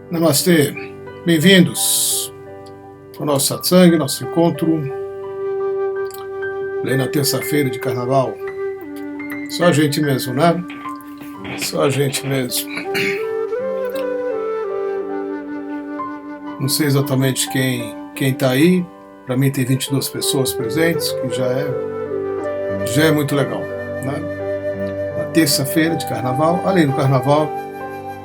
Namastê, bem-vindos ao nosso satsang, nosso encontro, plena terça-feira de carnaval. Só a gente mesmo, né? Só a gente mesmo. Não sei exatamente quem tá aí. Para mim tem 22 pessoas presentes, que já é muito legal, né? Uma terça-feira de carnaval, além do carnaval,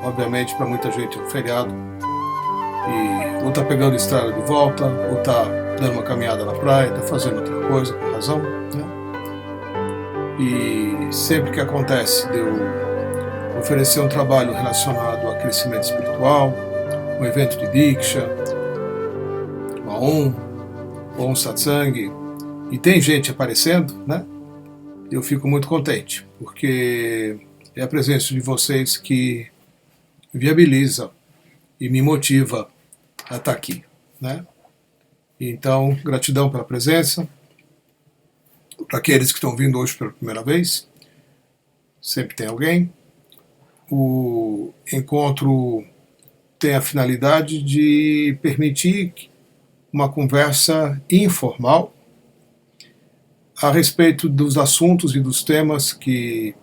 obviamente para muita gente é um feriado, e ou tá pegando estrada de volta, ou tá dando uma caminhada na praia, tá fazendo outra coisa, com razão, né? E sempre que acontece de eu oferecer um trabalho relacionado a crescimento espiritual, um evento de Diksha, uma Om, ou um satsang, e tem gente aparecendo, né? Eu fico muito contente, porque é a presença de vocês que viabiliza e me motiva a estar aqui, né? Então, gratidão pela presença. Para aqueles que estão vindo hoje pela primeira vez, sempre tem alguém. O encontro tem a finalidade de permitir uma conversa informal a respeito dos assuntos e dos temas que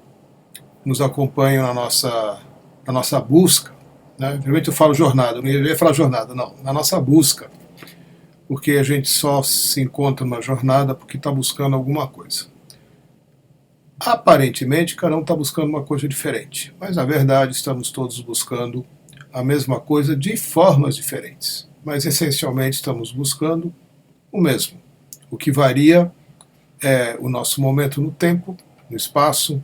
nos acompanham na nossa busca, né? Geralmente eu falo jornada, eu não ia falar jornada, não, na nossa busca, porque a gente só se encontra numa jornada porque está buscando alguma coisa. Aparentemente, cada um está buscando uma coisa diferente, mas na verdade estamos todos buscando a mesma coisa de formas diferentes, mas essencialmente estamos buscando o mesmo. O que varia é o nosso momento no tempo, no espaço,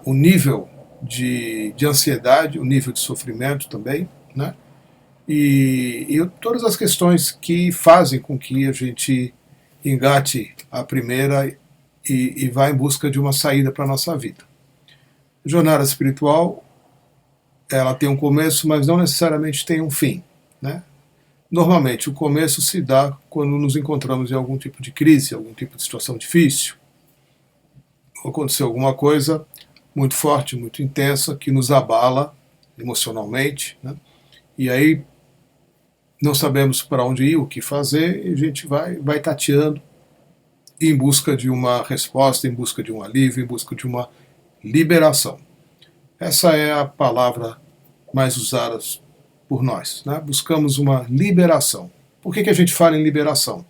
o nível de ansiedade, o nível de sofrimento também, né? E todas as questões que fazem com que a gente engate a primeira e vá em busca de uma saída para a nossa vida. A jornada espiritual, ela tem um começo, mas não necessariamente tem um fim, né? Normalmente o começo se dá quando nos encontramos em algum tipo de crise, algum tipo de situação difícil, ou aconteceu alguma coisa muito forte, muito intensa, que nos abala emocionalmente, né? E aí não sabemos para onde ir, o que fazer, e a gente vai tateando em busca de uma resposta, em busca de um alívio, em busca de uma liberação. Essa é a palavra mais usada por nós, né? Buscamos uma liberação. Por que a gente fala em liberação?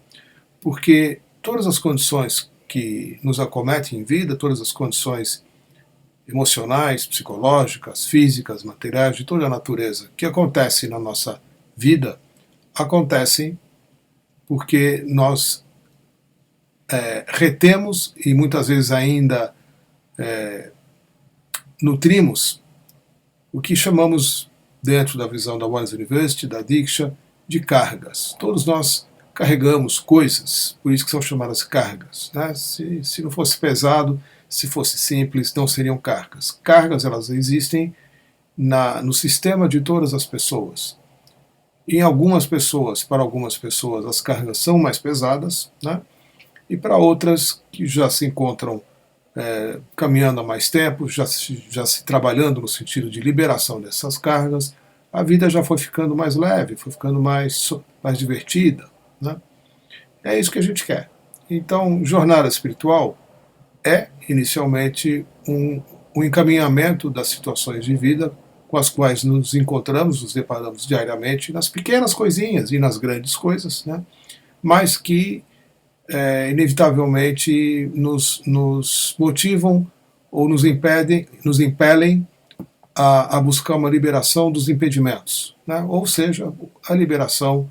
Porque todas as condições que nos acometem em vida, todas as condições emocionais, psicológicas, físicas, materiais, de toda a natureza que acontecem na nossa vida, acontecem porque nós retemos e muitas vezes ainda nutrimos o que chamamos, dentro da visão da Oneness University, da Diksha, de cargas. Todos nós carregamos coisas, por isso que são chamadas cargas, né? Se não fosse pesado, se fosse simples, não seriam cargas. Cargas, elas existem no sistema de todas as pessoas. Em algumas pessoas, para algumas pessoas, as cargas são mais pesadas, né? E para outras que já se encontram caminhando há mais tempo, já se trabalhando no sentido de liberação dessas cargas, a vida já foi ficando mais leve, foi ficando mais divertida, né? É isso que a gente quer. Então, jornada espiritual é, inicialmente, um encaminhamento das situações de vida com as quais nos encontramos, nos deparamos diariamente, nas pequenas coisinhas e nas grandes coisas, né? Mas que inevitavelmente nos motivam ou nos impelem a buscar uma liberação dos impedimentos, né? Ou seja, a liberação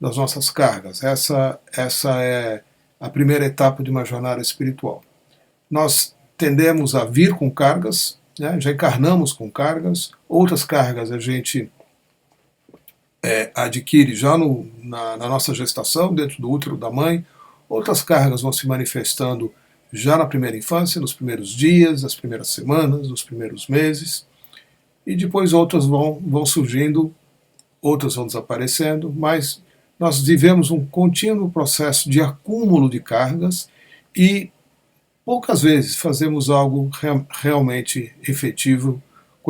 das nossas cargas. Essa é a primeira etapa de uma jornada espiritual. Nós tendemos a vir com cargas, né? Já encarnamos com cargas, outras cargas a gente adquire já na nossa gestação, dentro do útero da mãe, outras cargas vão se manifestando já na primeira infância, nos primeiros dias, nas primeiras semanas, nos primeiros meses, e depois outras vão surgindo, outras vão desaparecendo, mas nós vivemos um contínuo processo de acúmulo de cargas e poucas vezes fazemos algo realmente efetivo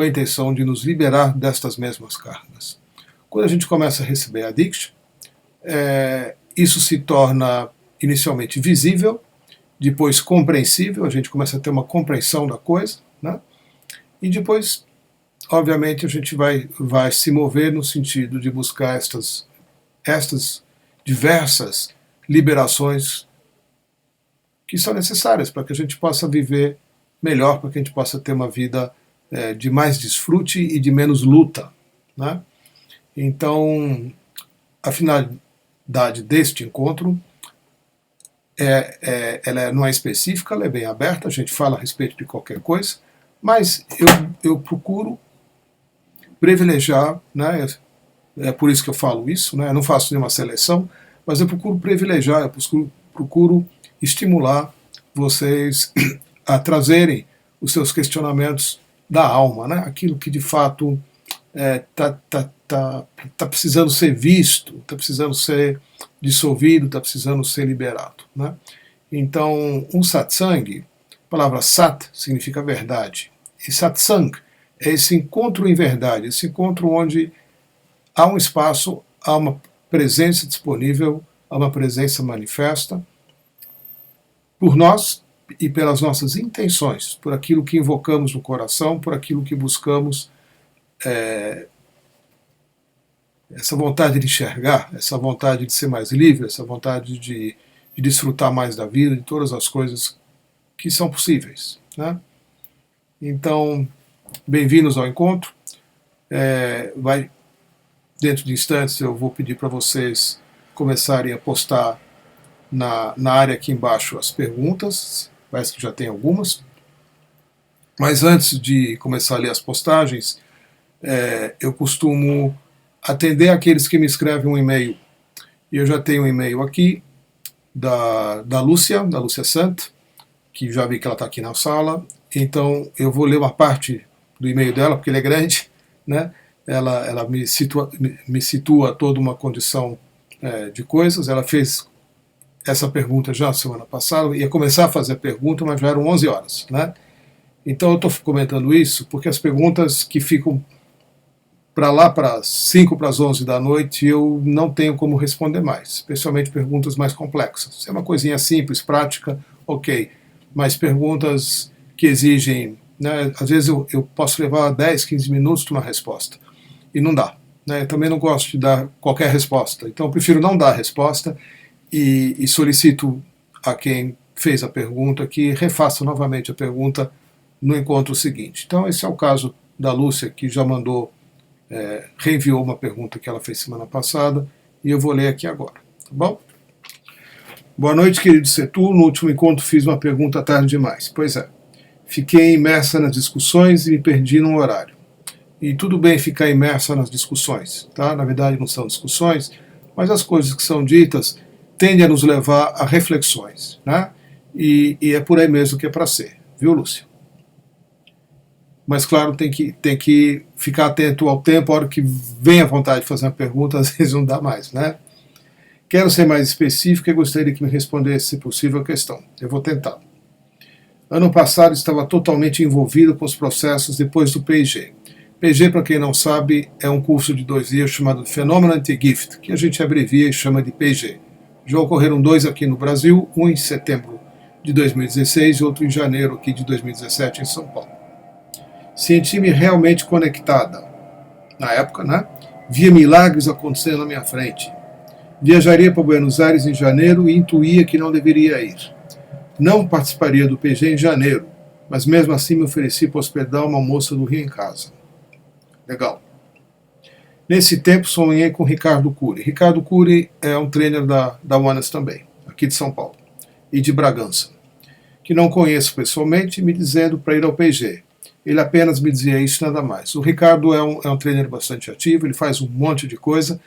com a intenção de nos liberar destas mesmas cargas. Quando a gente começa a receber a Diksha, isso se torna inicialmente visível, depois compreensível, a gente começa a ter uma compreensão da coisa, né? E depois, obviamente, a gente vai se mover no sentido de buscar estas diversas liberações que são necessárias para que a gente possa viver melhor, para que a gente possa ter uma vida de mais desfrute e de menos luta, né? Então, a finalidade deste encontro ela não é específica, ela é bem aberta, a gente fala a respeito de qualquer coisa, mas eu procuro privilegiar, né, é por isso que eu falo isso, né, eu não faço nenhuma seleção, mas eu procuro privilegiar, eu procuro estimular vocês a trazerem os seus questionamentos da alma, né, aquilo que de fato tá precisando ser visto, está precisando ser dissolvido, está precisando ser liberado, né? Então, um satsang, a palavra sat significa verdade, e satsang é esse encontro em verdade, esse encontro onde há um espaço, há uma presença disponível, há uma presença manifesta por nós e pelas nossas intenções, por aquilo que invocamos no coração, por aquilo que buscamos, essa vontade de enxergar, essa vontade de ser mais livre, essa vontade de desfrutar mais da vida, de todas as coisas que são possíveis, né? Então, bem-vindos ao encontro. Dentro de instantes eu vou pedir para vocês começarem a postar na área aqui embaixo as perguntas, parece que já tem algumas. Mas antes de começar a ler as postagens, eu costumo atender aqueles que me escrevem um e-mail. E eu já tenho um e-mail aqui da Lúcia Sant, que já vi que ela está aqui na sala. Então eu vou ler uma parte do e-mail dela, porque ele é grande, né? Ela me situa toda uma condição de coisas. Ela fez essa pergunta já semana passada, ia começar a fazer a pergunta, mas já eram 11 horas, né? Então eu estou comentando isso porque as perguntas que ficam para lá para 5 para as 11 da noite eu não tenho como responder mais, especialmente perguntas mais complexas. Se é uma coisinha simples, prática, ok, mas perguntas que exigem, né, às vezes eu posso levar 10, 15 minutos para uma resposta, e não dá, né? Eu também não gosto de dar qualquer resposta, então eu prefiro não dar a resposta e solicito a quem fez a pergunta que refaça novamente a pergunta no encontro seguinte. Então esse é o caso da Lúcia, que já mandou, reenviou uma pergunta que ela fez semana passada, e eu vou ler aqui agora, tá bom? Boa noite, querido Setu. No último encontro fiz uma pergunta tarde demais. Pois é, fiquei imersa nas discussões e me perdi no horário. E tudo bem ficar imersa nas discussões, tá? Na verdade não são discussões, mas as coisas que são ditas tendem a nos levar a reflexões, né? E é por aí mesmo que é para ser, viu, Lúcia? Mas claro, tem que ficar atento ao tempo, a hora que vem a vontade de fazer uma pergunta, às vezes não dá mais, né? Quero ser mais específico e gostaria que me respondesse, se possível, a questão. Eu vou tentar. Ano passado estava totalmente envolvido com os processos depois do PG. PG, para quem não sabe, é um curso de 2 dias chamado Phenomenon Anti-Gift, que a gente abrevia e chama de PG. Já ocorreram 2 aqui no Brasil, um em setembro de 2016 e outro em janeiro aqui de 2017 em São Paulo. Senti-me realmente conectada. Na época, né? Via milagres acontecendo na minha frente. Viajaria para Buenos Aires em janeiro e intuía que não deveria ir. Não participaria do PG em janeiro, mas mesmo assim me ofereci para hospedar uma moça do Rio em casa. Legal. Nesse tempo sonhei com Ricardo Cury. Ricardo Cury é um trainer da Oneness também, aqui de São Paulo, e de Bragança, que não conheço pessoalmente, me dizendo para ir ao PG. Ele apenas me dizia isso, nada mais. O Ricardo é um trainer bastante ativo, ele faz um monte de coisa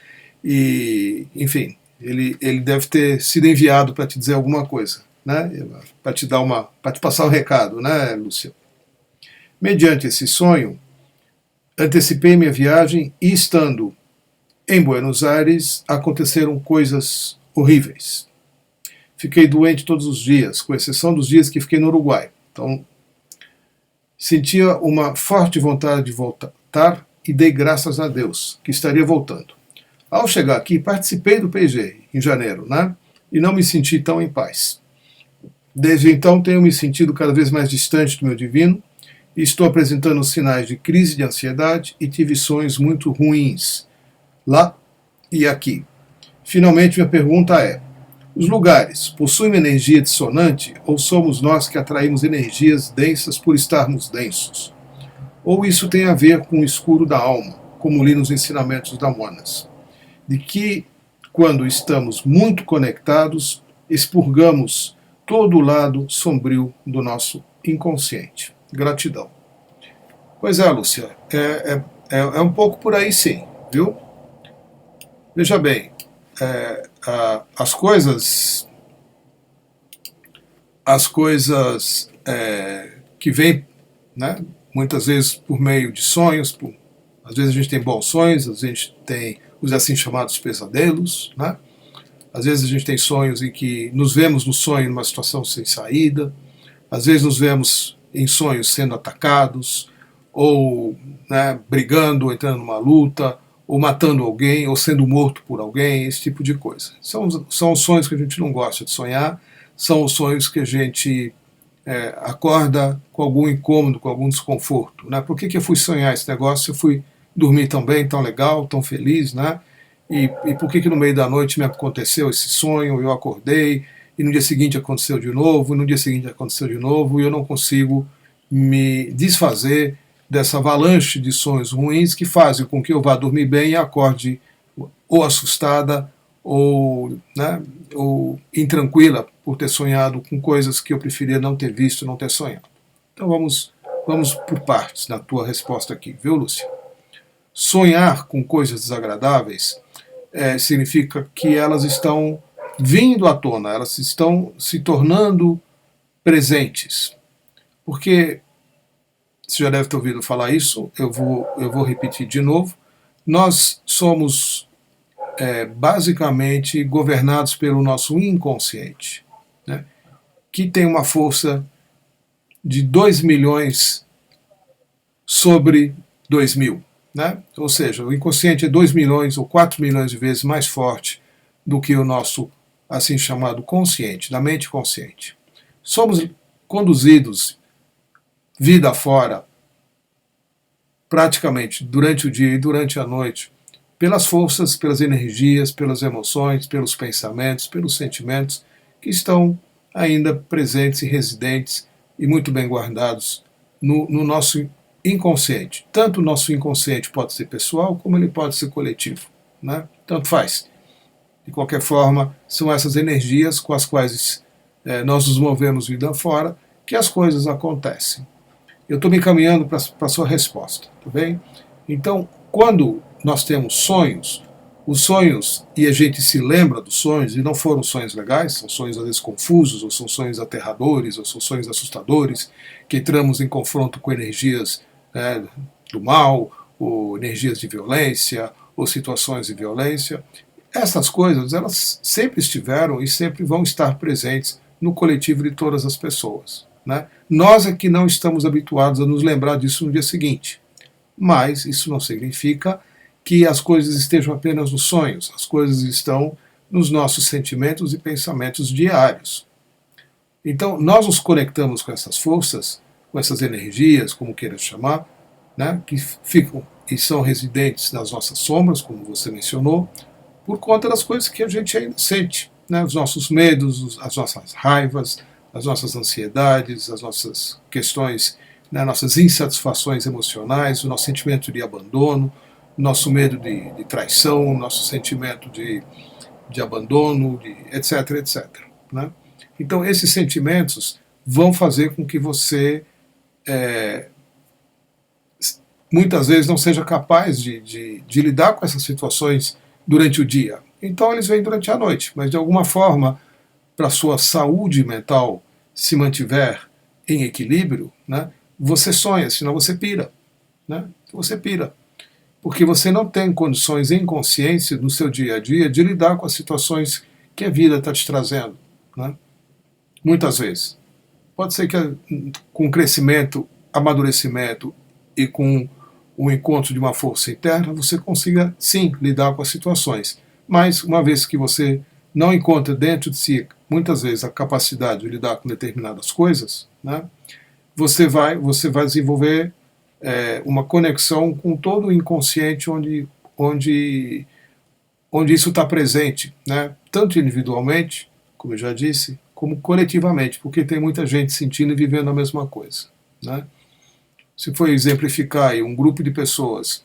e, enfim, ele deve ter sido enviado para te dizer alguma coisa, né? Para te passar um recado, né, Lúcia? Mediante esse sonho, antecipei minha viagem e, estando em Buenos Aires, aconteceram coisas horríveis. Fiquei doente todos os dias, com exceção dos dias que fiquei no Uruguai. Então, sentia uma forte vontade de voltar e dei graças a Deus que estaria voltando. Ao chegar aqui, participei do PG em janeiro, né? E não me senti tão em paz. Desde então tenho me sentido cada vez mais distante do meu divino e estou apresentando sinais de crise de ansiedade e tive sonhos muito ruins, lá e aqui. Finalmente minha pergunta é: os lugares possuem uma energia dissonante ou somos nós que atraímos energias densas por estarmos densos? Ou isso tem a ver com o escuro da alma, como li nos ensinamentos da Monas, de que quando estamos muito conectados, expurgamos todo o lado sombrio do nosso inconsciente. Gratidão. Pois é, Lúcia, é um pouco por aí sim, viu? Veja bem, as coisas que vêm, né, muitas vezes por meio de sonhos, às vezes a gente tem bons sonhos, às vezes a gente tem os assim chamados pesadelos, né? Às vezes a gente tem sonhos em que nos vemos no sonho numa situação sem saída, às vezes nos vemos em sonhos sendo atacados, ou, né, brigando, ou entrando numa luta, ou matando alguém, ou sendo morto por alguém, esse tipo de coisa. São os sonhos que a gente não gosta de sonhar, são os sonhos que a gente acorda com algum incômodo, com algum desconforto. Né? Por que eu fui sonhar esse negócio? Eu fui dormir tão bem, tão legal, tão feliz, né? E por que no meio da noite me aconteceu esse sonho, eu acordei, e no dia seguinte aconteceu de novo, e no dia seguinte aconteceu de novo, e eu não consigo me desfazer dessa avalanche de sonhos ruins que fazem com que eu vá dormir bem e acorde ou assustada ou, né, ou intranquila por ter sonhado com coisas que eu preferia não ter visto, não ter sonhado. Então vamos por partes na tua resposta aqui, viu, Lúcia? Sonhar com coisas desagradáveis significa que elas estão vindo à tona, elas estão se tornando presentes. Porque, você já deve ter ouvido falar isso, eu vou repetir de novo, nós somos basicamente governados pelo nosso inconsciente, né, que tem uma força de 2 milhões sobre 2.000. Né? Ou seja, o inconsciente é 2 milhões ou 4 milhões de vezes mais forte do que o nosso assim chamado consciente, da mente consciente. Somos conduzidos vida fora, praticamente durante o dia e durante a noite, pelas forças, pelas energias, pelas emoções, pelos pensamentos, pelos sentimentos que estão ainda presentes e residentes e muito bem guardados no nosso inconsciente. Tanto o nosso inconsciente pode ser pessoal, como ele pode ser coletivo. Né? Tanto faz. De qualquer forma, são essas energias com as quais nós nos movemos vida fora que as coisas acontecem. Eu estou me encaminhando para a sua resposta, tá bem? Então, quando nós temos sonhos, os sonhos, e a gente se lembra dos sonhos, e não foram sonhos legais, são sonhos às vezes confusos, ou são sonhos aterradores, ou são sonhos assustadores, que entramos em confronto com energias do mal, ou energias de violência, ou situações de violência. Essas coisas, elas sempre estiveram e sempre vão estar presentes no coletivo de todas as pessoas. Né? Nós é que não estamos habituados a nos lembrar disso no dia seguinte. Mas isso não significa que as coisas estejam apenas nos sonhos. As coisas estão nos nossos sentimentos e pensamentos diários. Então, nós nos conectamos com essas forças, com essas energias, como queira chamar, né, que ficam e são residentes nas nossas sombras, como você mencionou, por conta das coisas que a gente ainda sente. Né, os nossos medos, as nossas raivas, as nossas ansiedades, as nossas questões, né, nossas insatisfações emocionais, o nosso sentimento de abandono, o nosso medo de traição, o nosso sentimento de abandono, etc, etc. Né? Então, esses sentimentos vão fazer com que você muitas vezes não seja capaz de lidar com essas situações durante o dia. Então, eles vêm durante a noite, mas de alguma forma, para a sua saúde mental se mantiver em equilíbrio, né, você sonha, senão você pira. Né? Você pira. Porque você não tem condições em consciência no seu dia a dia de lidar com as situações que a vida está te trazendo. Né? Muitas vezes. Pode ser que com o crescimento amadurecimento e com o encontro de uma força interna, você consiga, sim, lidar com as situações. Mas, uma vez que você não encontra dentro de si, muitas vezes, a capacidade de lidar com determinadas coisas, né, você vai desenvolver uma conexão com todo o inconsciente onde isso está presente, né, tanto individualmente, como eu já disse, como coletivamente, porque tem muita gente sentindo e vivendo a mesma coisa, né. Se for exemplificar aí, um grupo de pessoas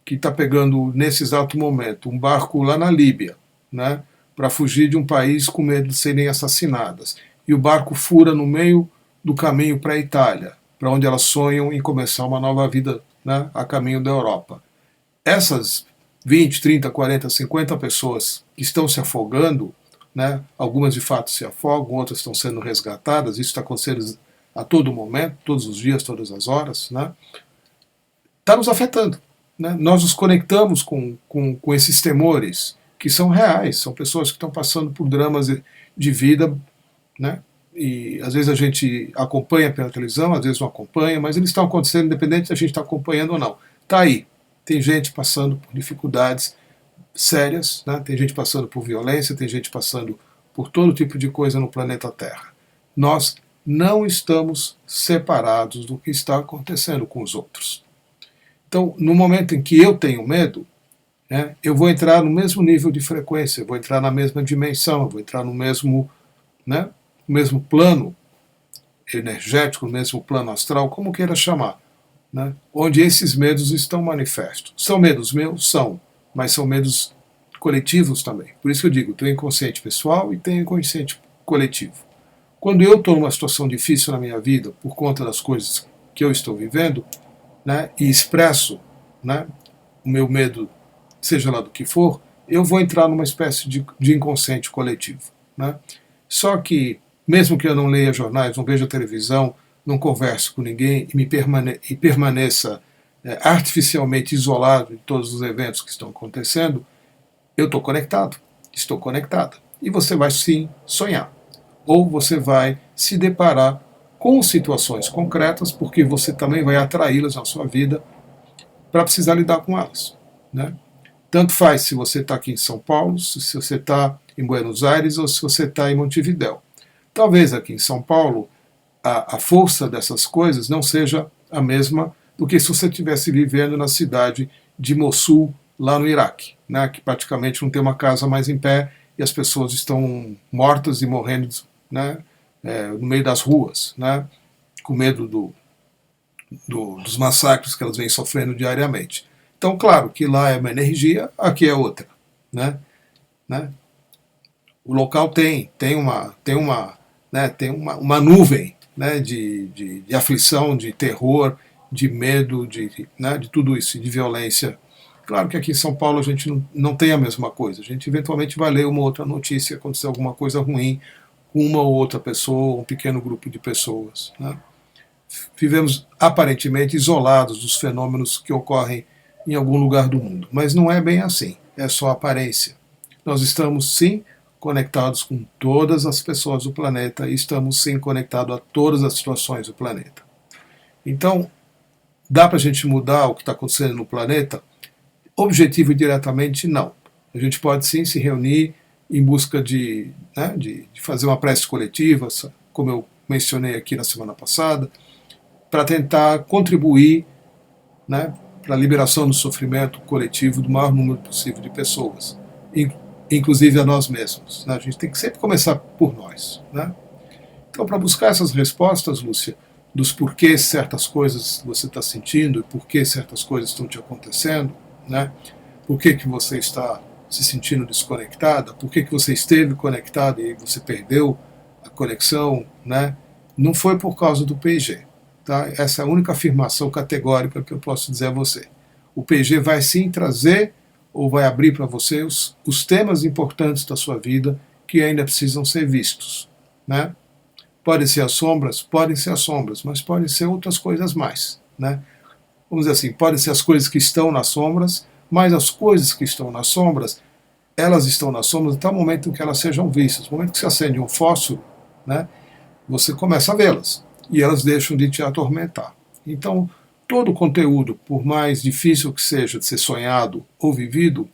que está pegando, nesse exato momento, um barco lá na Líbia, né, para fugir de um país com medo de serem assassinadas, e o barco fura no meio do caminho para a Itália, para onde elas sonham em começar uma nova vida, né, a caminho da Europa. Essas 20, 30, 40, 50 pessoas que estão se afogando, né, algumas de fato se afogam, outras estão sendo resgatadas, isso está acontecendo a todo momento, todos os dias, todas as horas, né, está nos afetando. Né? Nós nos conectamos com esses temores que são reais, são pessoas que estão passando por dramas de vida, né? E às vezes a gente acompanha pela televisão, às vezes não acompanha, mas eles estão acontecendo independente se a gente está acompanhando ou não. Está aí. Tem gente passando por dificuldades sérias, né? Tem gente passando por violência, tem gente passando por todo tipo de coisa no planeta Terra. Nós não estamos separados do que está acontecendo com os outros. Então, no momento em que eu tenho medo, né, eu vou entrar no mesmo nível de frequência, eu vou entrar na mesma dimensão, eu vou entrar no mesmo, né, no mesmo plano energético, no mesmo plano astral, como queira chamar, né, onde esses medos estão manifestos. São medos meus? São, mas são medos coletivos também. Por isso que eu digo, tem o inconsciente pessoal e tem o inconsciente coletivo. Quando eu estou numa situação difícil na minha vida, por conta das coisas que eu estou vivendo, né, e expresso, né, o meu medo, seja lá do que for, eu vou entrar numa espécie de inconsciente coletivo. Né? Só que, mesmo que eu não leia jornais, não veja televisão, não converse com ninguém e permaneça artificialmente isolado de todos os eventos que estão acontecendo, eu estou conectado, estou conectada. E você vai sim sonhar. Ou você vai se deparar com situações concretas, porque você também vai atraí-las na sua vida para precisar lidar com elas. Né? Tanto faz se você está aqui em São Paulo, se você está em Buenos Aires ou se você está em Montevidéu. Talvez aqui em São Paulo a força dessas coisas não seja a mesma do que se você estivesse vivendo na cidade de Mossul, lá no Iraque, né, que praticamente não tem uma casa mais em pé e as pessoas estão mortas e morrendo, né, no meio das ruas, né, com medo dos massacres que elas vêm sofrendo diariamente. Então, claro que lá é uma energia, aqui é outra. Né? O local tem uma nuvem, né, de aflição, de terror, de medo, de tudo isso, de violência. Claro que aqui em São Paulo a gente não tem a mesma coisa. A gente eventualmente vai ler uma outra notícia, acontecer alguma coisa ruim com uma ou outra pessoa, um pequeno grupo de pessoas. Né? Vivemos aparentemente isolados dos fenômenos que ocorrem em algum lugar do mundo. Mas não é bem assim, é só aparência. Nós estamos sim conectados com todas as pessoas do planeta e estamos sim conectados a todas as situações do planeta. Então, dá para a gente mudar o que está acontecendo no planeta? Objetivo e diretamente, não. A gente pode sim se reunir em busca de fazer uma prece coletiva, como eu mencionei aqui na semana passada, para tentar contribuir, né, para a liberação do sofrimento coletivo do maior número possível de pessoas, inclusive a nós mesmos. Né? A gente tem que sempre começar por nós. Né? Então, para buscar essas respostas, Lúcia, dos porquês certas coisas você está sentindo e por que certas coisas estão te acontecendo, né? Por que você está se sentindo desconectada, por que você esteve conectada e você perdeu a conexão, né? Não foi por causa do PG. Tá? Essa é a única afirmação categórica que eu posso dizer a você. O PG vai sim trazer ou vai abrir para você os temas importantes da sua vida que ainda precisam ser vistos. Né? Podem ser as sombras, mas podem ser outras coisas mais. Né? Vamos dizer assim, podem ser as coisas que estão nas sombras, mas as coisas que estão nas sombras, elas estão nas sombras até o momento em que elas sejam vistas. No momento que se acende um fósforo, né, você começa a vê-las. E elas deixam de te atormentar. Então, todo o conteúdo, por mais difícil que seja de ser sonhado ou vivido,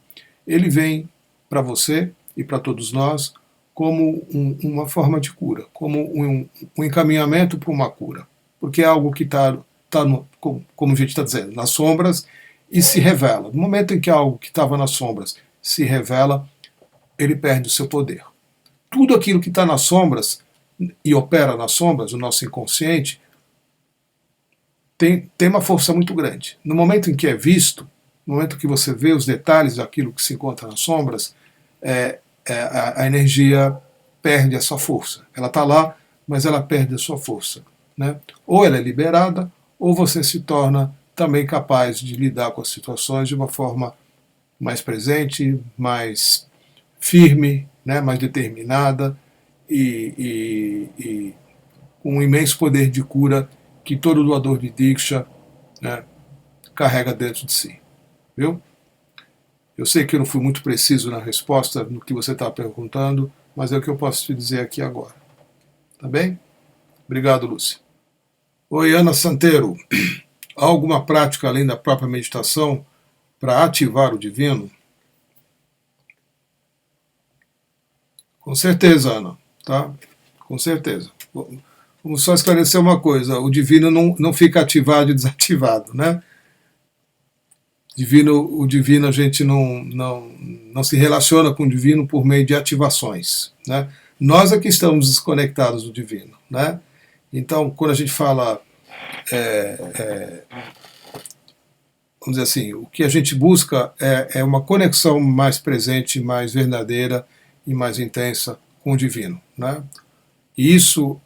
ele vem para você e para todos nós como uma forma de cura, como um encaminhamento para uma cura, porque é algo que está, como a gente está dizendo, nas sombras e se revela. No momento em que algo que estava nas sombras se revela, ele perde o seu poder. Tudo aquilo que está nas sombras e opera nas sombras, o nosso inconsciente, tem uma força muito grande. No momento em que é visto, no momento que você vê os detalhes daquilo que se encontra nas sombras, a energia perde a sua força. Ela está lá, mas ela perde a sua força. Né? Ou ela é liberada, ou você se torna também capaz de lidar com as situações de uma forma mais presente, mais firme, né? Mais determinada e com um imenso poder de cura que todo doador de Diksha, né, carrega dentro de si. Viu? Eu sei que eu não fui muito preciso na resposta no que você está perguntando, mas é o que eu posso te dizer aqui agora. Tá bem? Obrigado, Lúcia. Oi, Ana Santeiro. Há alguma prática além da própria meditação para ativar o divino? Com certeza, Ana. Tá? Com certeza. Vamos só esclarecer uma coisa. O divino não fica ativado e desativado, né? O divino a gente não se relaciona com o divino por meio de ativações, né? Nós é que estamos desconectados do divino, né? Então, quando a gente fala, vamos dizer assim, o que a gente busca é uma conexão mais presente, mais verdadeira e mais intensa com o divino, né? E isso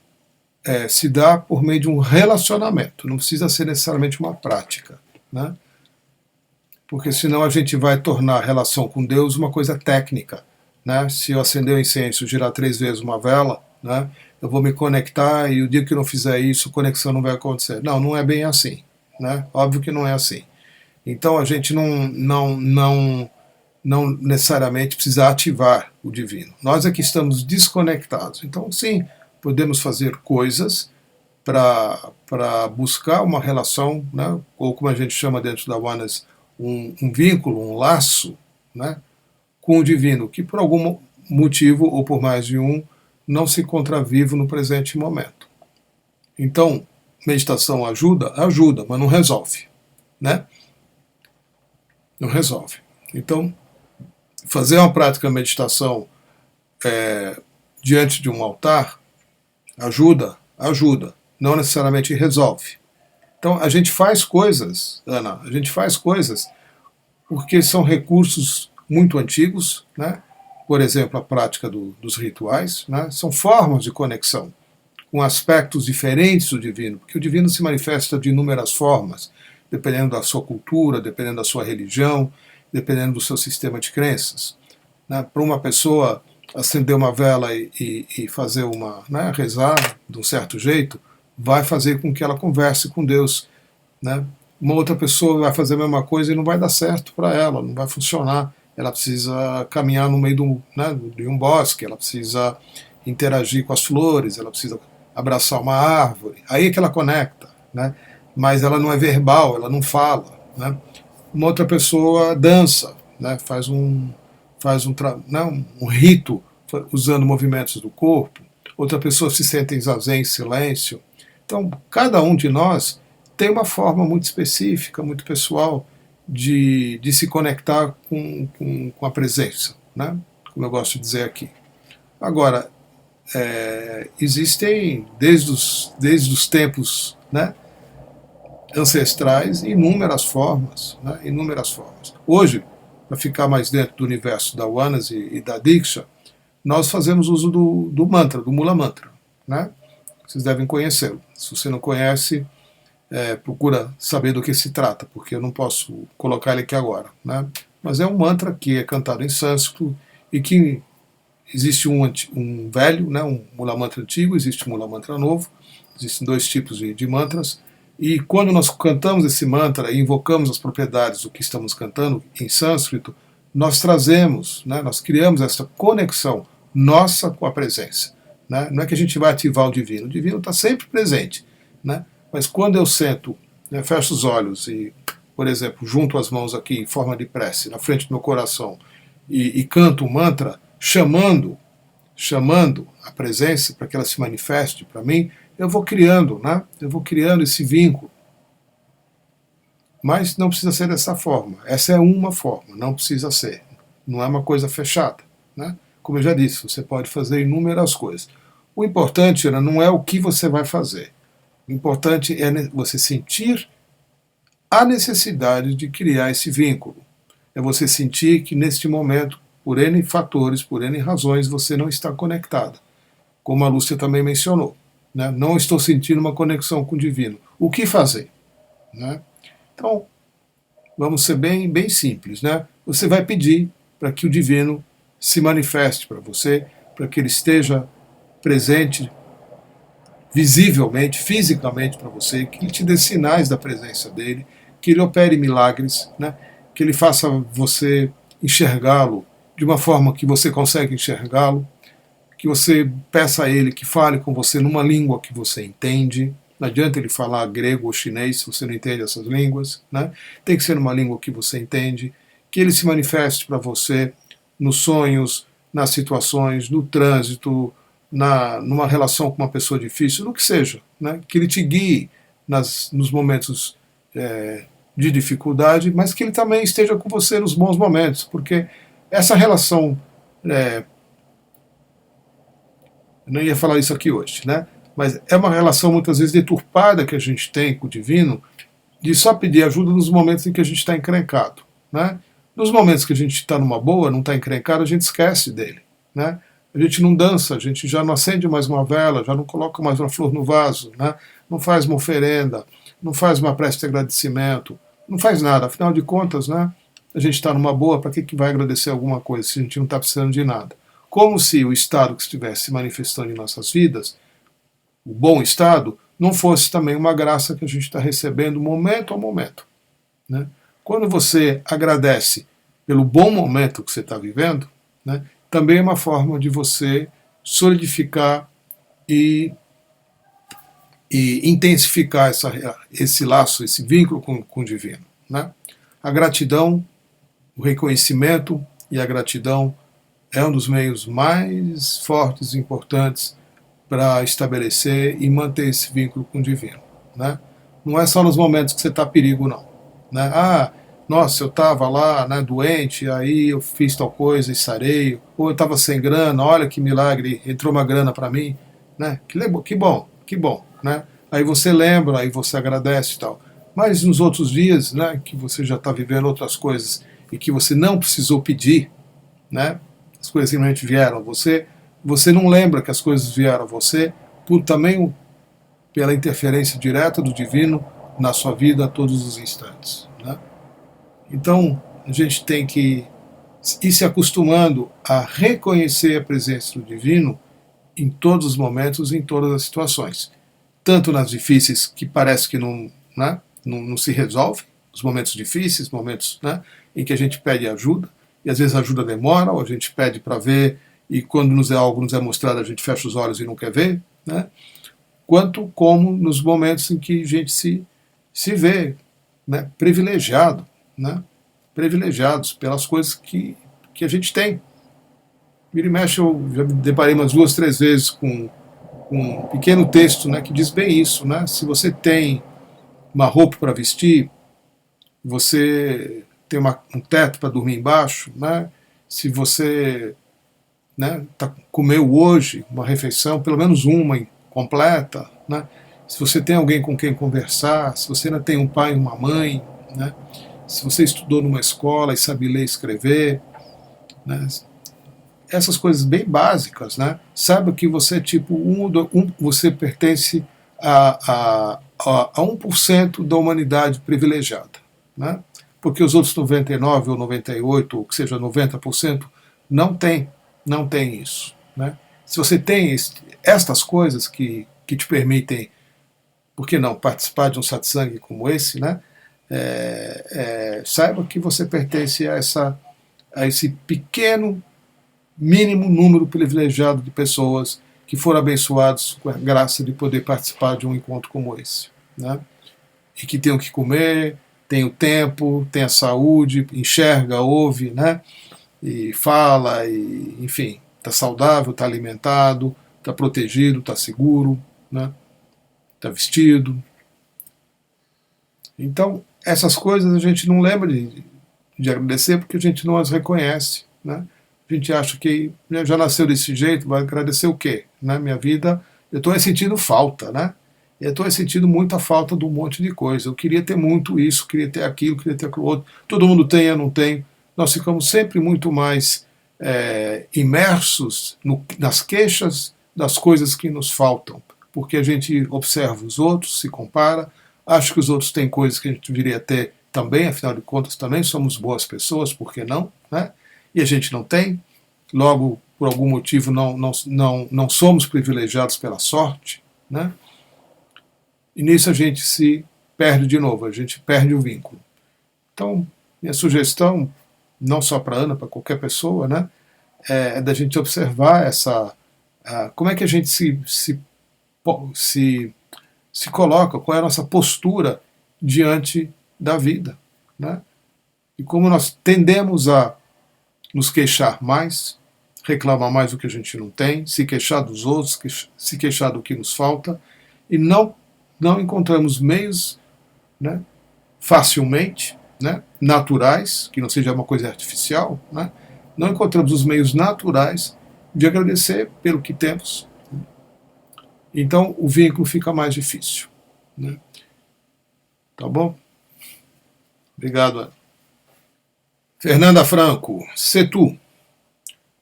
se dá por meio de um relacionamento, não precisa ser necessariamente uma prática, né? Porque senão a gente vai tornar a relação com Deus uma coisa técnica, né? Se eu acender o incenso, girar 3 vezes uma vela, né, eu vou me conectar e o dia que eu não fizer isso, a conexão não vai acontecer. Não, não é bem assim, né? Óbvio que não é assim. Então a gente não necessariamente precisa ativar o divino. Nós é que estamos desconectados. Então, sim, podemos fazer coisas para buscar uma relação, né, ou como a gente chama dentro da Oneness, um vínculo, um laço, né, com o divino, que por algum motivo, ou por mais de um, não se encontra vivo no presente momento. Então, meditação ajuda? Ajuda, mas não resolve. Né? Não resolve. Então, fazer uma prática de meditação diante de um altar ajuda, não necessariamente resolve. Então, a gente faz coisas, Ana, a gente faz coisas porque são recursos muito antigos, né? Por exemplo, a prática dos rituais, né? São formas de conexão com aspectos diferentes do divino, porque o divino se manifesta de inúmeras formas, dependendo da sua cultura, dependendo da sua religião, dependendo do seu sistema de crenças. Né? Para uma pessoa acender uma vela e fazer né, rezar de um certo jeito, vai fazer com que ela converse com Deus. Né? Uma outra pessoa vai fazer a mesma coisa e não vai dar certo para ela, não vai funcionar. Ela precisa caminhar no meio de um bosque, ela precisa interagir com as flores, ela precisa abraçar uma árvore. Aí é que ela conecta. Né? Mas ela não é verbal, ela não fala. Né? Uma outra pessoa dança, né? faz um rito usando movimentos do corpo. Outra pessoa se sente em zazen, em silêncio. Então, cada um de nós tem uma forma muito específica, muito pessoal, de se conectar com a presença, né? Como eu gosto de dizer aqui. Agora, existem, desde os tempos, né, ancestrais, inúmeras formas. Né? Inúmeras formas. Hoje, para ficar mais dentro do universo da Oneness e da Diksha, nós fazemos uso do mantra, do Mula Mantra. Né? Vocês devem conhecê-lo. Se você não conhece, procura saber do que se trata, porque eu não posso colocar ele aqui agora. Né? Mas é um mantra que é cantado em sânscrito e que existe um velho, né, um Mula Mantra antigo, existe um Mula Mantra novo, existem 2 tipos de mantras, e quando nós cantamos esse mantra e invocamos as propriedades do que estamos cantando em sânscrito, nós trazemos, né, nós criamos essa conexão nossa com a presença. Né? Não é que a gente vai ativar o divino está sempre presente. Né? Mas quando eu sento né, fecho os olhos e, por exemplo, junto as mãos aqui em forma de prece na frente do meu coração e canto um mantra chamando a presença para que ela se manifeste para mim, eu vou criando, né? Eu vou criando esse vínculo. Mas não precisa ser dessa forma. Essa é uma forma, não precisa ser. Não é uma coisa fechada, né? Como eu já disse, você pode fazer inúmeras coisas. O importante, né, não é o que você vai fazer. O importante é você sentir a necessidade de criar esse vínculo. É você sentir que neste momento, por N fatores, por N razões, você não está conectado. Como a Lúcia também mencionou, né? Não estou sentindo uma conexão com o divino. O que fazer? Né? Então, vamos ser bem simples. Né? Você vai pedir para que o divino se manifeste para você, para que ele esteja presente visivelmente, fisicamente para você, que ele te dê sinais da presença dele, que ele opere milagres, né? Que ele faça você enxergá-lo de uma forma que você consegue enxergá-lo, que você peça a ele que fale com você numa língua que você entende. Não adianta ele falar grego ou chinês se você não entende essas línguas, né? Tem que ser numa língua que você entende, que ele se manifeste para você nos sonhos, nas situações, no trânsito, numa relação com uma pessoa difícil, no que seja, né? Que ele te guie nos momentos de dificuldade, mas que ele também esteja com você nos bons momentos, porque essa relação, eu não ia falar isso aqui hoje, né? Mas é uma relação muitas vezes deturpada que a gente tem com o divino, de só pedir ajuda nos momentos em que a gente está encrencado, né? Nos momentos que a gente está numa boa, não está encrencado, a gente esquece dele, né? A gente não dança, a gente já não acende mais uma vela, já não coloca mais uma flor no vaso, né? Não faz uma oferenda, não faz uma prece de agradecimento, não faz nada. Afinal de contas, né? A gente está numa boa, para que vai agradecer alguma coisa se a gente não está precisando de nada? Como se o estado que estivesse se manifestando em nossas vidas, o bom estado, não fosse também uma graça que a gente está recebendo momento a momento, né? Quando você agradece pelo bom momento que você está vivendo, né, também é uma forma de você solidificar e intensificar esse laço, esse vínculo com o divino. Né? A gratidão, o reconhecimento e a gratidão é um dos meios mais fortes e importantes para estabelecer e manter esse vínculo com o divino. Né? Não é só nos momentos que você está a perigo, não. Né? Nossa, eu estava lá, né, doente, aí eu fiz tal coisa e sarei, ou eu estava sem grana, olha que milagre, entrou uma grana para mim. Né? Que bom. Né? Aí você lembra, aí você agradece e tal. Mas nos outros dias, né, que você já está vivendo outras coisas e que você não precisou pedir, né, as coisas simplesmente vieram a você, você não lembra que as coisas vieram a você também pela interferência direta do divino na sua vida a todos os instantes. Né? Então, a gente tem que ir se acostumando a reconhecer a presença do divino em todos os momentos, em todas as situações. Tanto nas difíceis, que parece que não se resolve, os momentos difíceis, momentos, né, em que a gente pede ajuda, e às vezes a ajuda demora, ou a gente pede para ver, e quando algo nos é mostrado, a gente fecha os olhos e não quer ver, né? Quanto como nos momentos em que a gente se vê, né, privilegiado, né, privilegiados pelas coisas que a gente tem. Vira e mexe, eu já me deparei umas 2, 3 vezes com um pequeno texto, né, que diz bem isso. Né? Se você tem uma roupa para vestir, você tem um teto para dormir embaixo, né? Se você, né, comeu hoje uma refeição, pelo menos uma completa, né? Se você tem alguém com quem conversar, se você ainda tem um pai e uma mãe, né? Se você estudou numa escola e sabe ler e escrever, né? Essas coisas bem básicas, né? Saiba que você é tipo você pertence a 1% da humanidade privilegiada, né? Porque os outros 99 ou 98, ou que seja 90%, não tem isso, né? Se você tem estas coisas que te permitem, por que não, participar de um satsang como esse, né? Saiba que você pertence a esse pequeno, mínimo número privilegiado de pessoas que foram abençoados com a graça de poder participar de um encontro como esse. Né? e que tem o que comer, tem o tempo, tem a saúde, enxerga, ouve, né? E fala, e, enfim, está saudável, está alimentado, está protegido, está seguro, né? Está vestido. Então, essas coisas a gente não lembra de agradecer porque a gente não as reconhece, né? A gente acha que já nasceu desse jeito, vai agradecer o quê? Né? Minha vida, eu estou sentindo falta, né? Eu estou sentindo muita falta de um monte de coisa. Eu queria ter muito isso, queria ter aquilo, queria ter aquilo outro. Todo mundo tem, eu não tenho. Nós ficamos sempre muito mais imersos nas queixas das coisas que nos faltam, porque a gente observa os outros, se compara, acha que os outros têm coisas que a gente deveria ter também, afinal de contas também somos boas pessoas, por que não? Né? E a gente não tem, logo, por algum motivo, não somos privilegiados pela sorte, né? E nisso a gente se perde de novo, a gente perde o vínculo. Então, minha sugestão, não só para a Ana, para qualquer pessoa, né, é da gente observar como é que a gente se coloca, qual é a nossa postura diante da vida, né? E como nós tendemos a nos queixar mais, reclamar mais do que a gente não tem, se queixar dos outros, se queixar do que nos falta, e não encontramos meios, né, facilmente, né, naturais, que não seja uma coisa artificial, né, não encontramos os meios naturais de agradecer pelo que temos. Então o vínculo fica mais difícil. Né? Tá bom? Obrigado, Ana. Fernanda Franco, Setu,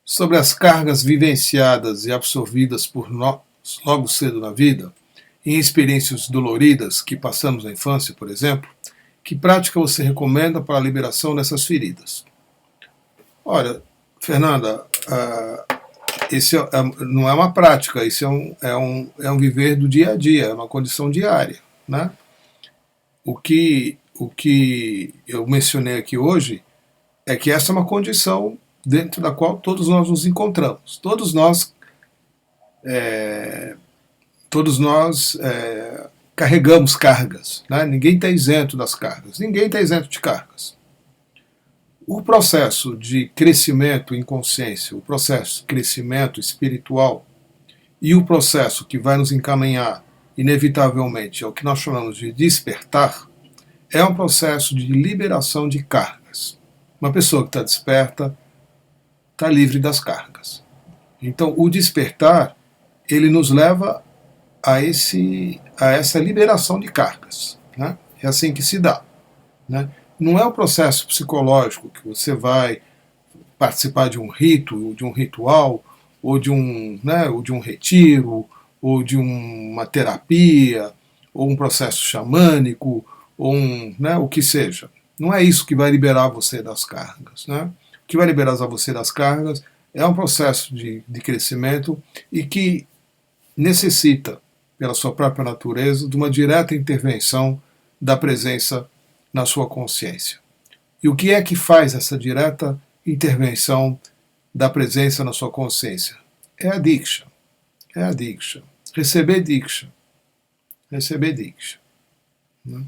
sobre as cargas vivenciadas e absorvidas por nós logo cedo na vida, em experiências doloridas que passamos na infância, por exemplo, que prática você recomenda para a liberação dessas feridas? Olha, Fernanda, esse não é uma prática, isso é um viver do dia a dia, é uma condição diária. Né? O que eu mencionei aqui hoje é que essa é uma condição dentro da qual todos nós nos encontramos. Todos nós carregamos cargas. Né? Ninguém está isento das cargas. Ninguém está isento de cargas. O processo de crescimento em consciência, o processo de crescimento espiritual e o processo que vai nos encaminhar inevitavelmente ao que nós chamamos de despertar, é um processo de liberação de cargas. Uma pessoa que está desperta está livre das cargas. Então, o despertar, ele nos leva a essa liberação de cargas. Né? É assim que se dá. Né? Não é um processo psicológico que você vai participar de um rito, de um ritual, ou de um retiro, ou de uma terapia, ou um processo xamânico, ou o que seja. Não é isso que vai liberar você das cargas. Né? O que vai liberar você das cargas é um processo de crescimento e que necessita, pela sua própria natureza, de uma direta intervenção da presença na sua consciência. E o que é que faz essa direta intervenção da presença na sua consciência? É a Diksha. É a Diksha. Receber Diksha. Receber Diksha. Né?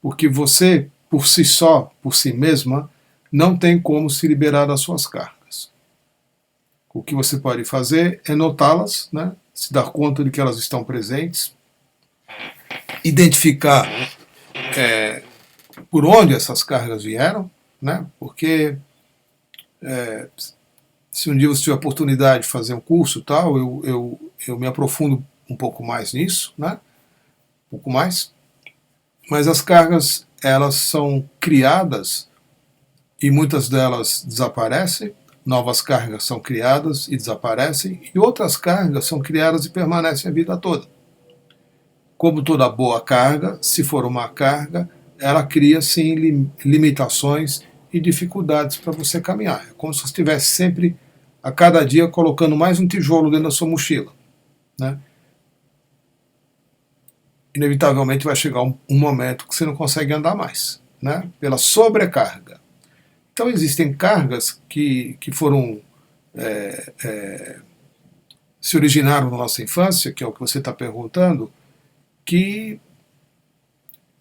Porque você, por si só, por si mesma, não tem como se liberar das suas cargas. O que você pode fazer é notá-las, né? Se dar conta de que elas estão presentes, identificar por onde essas cargas vieram, né? Porque se um dia você tiver a oportunidade de fazer um curso tal, eu me aprofundo um pouco mais nisso, né? Um pouco mais. Mas as cargas, elas são criadas e muitas delas desaparecem, novas cargas são criadas e desaparecem, e outras cargas são criadas e permanecem a vida toda. Como toda boa carga, se for uma carga, ela cria sim limitações e dificuldades para você caminhar. É como se você estivesse sempre, a cada dia, colocando mais um tijolo dentro da sua mochila. Né? Inevitavelmente vai chegar um momento que você não consegue andar mais, né? Pela sobrecarga. Então existem cargas que foram se originaram na nossa infância, que é o que você está perguntando, que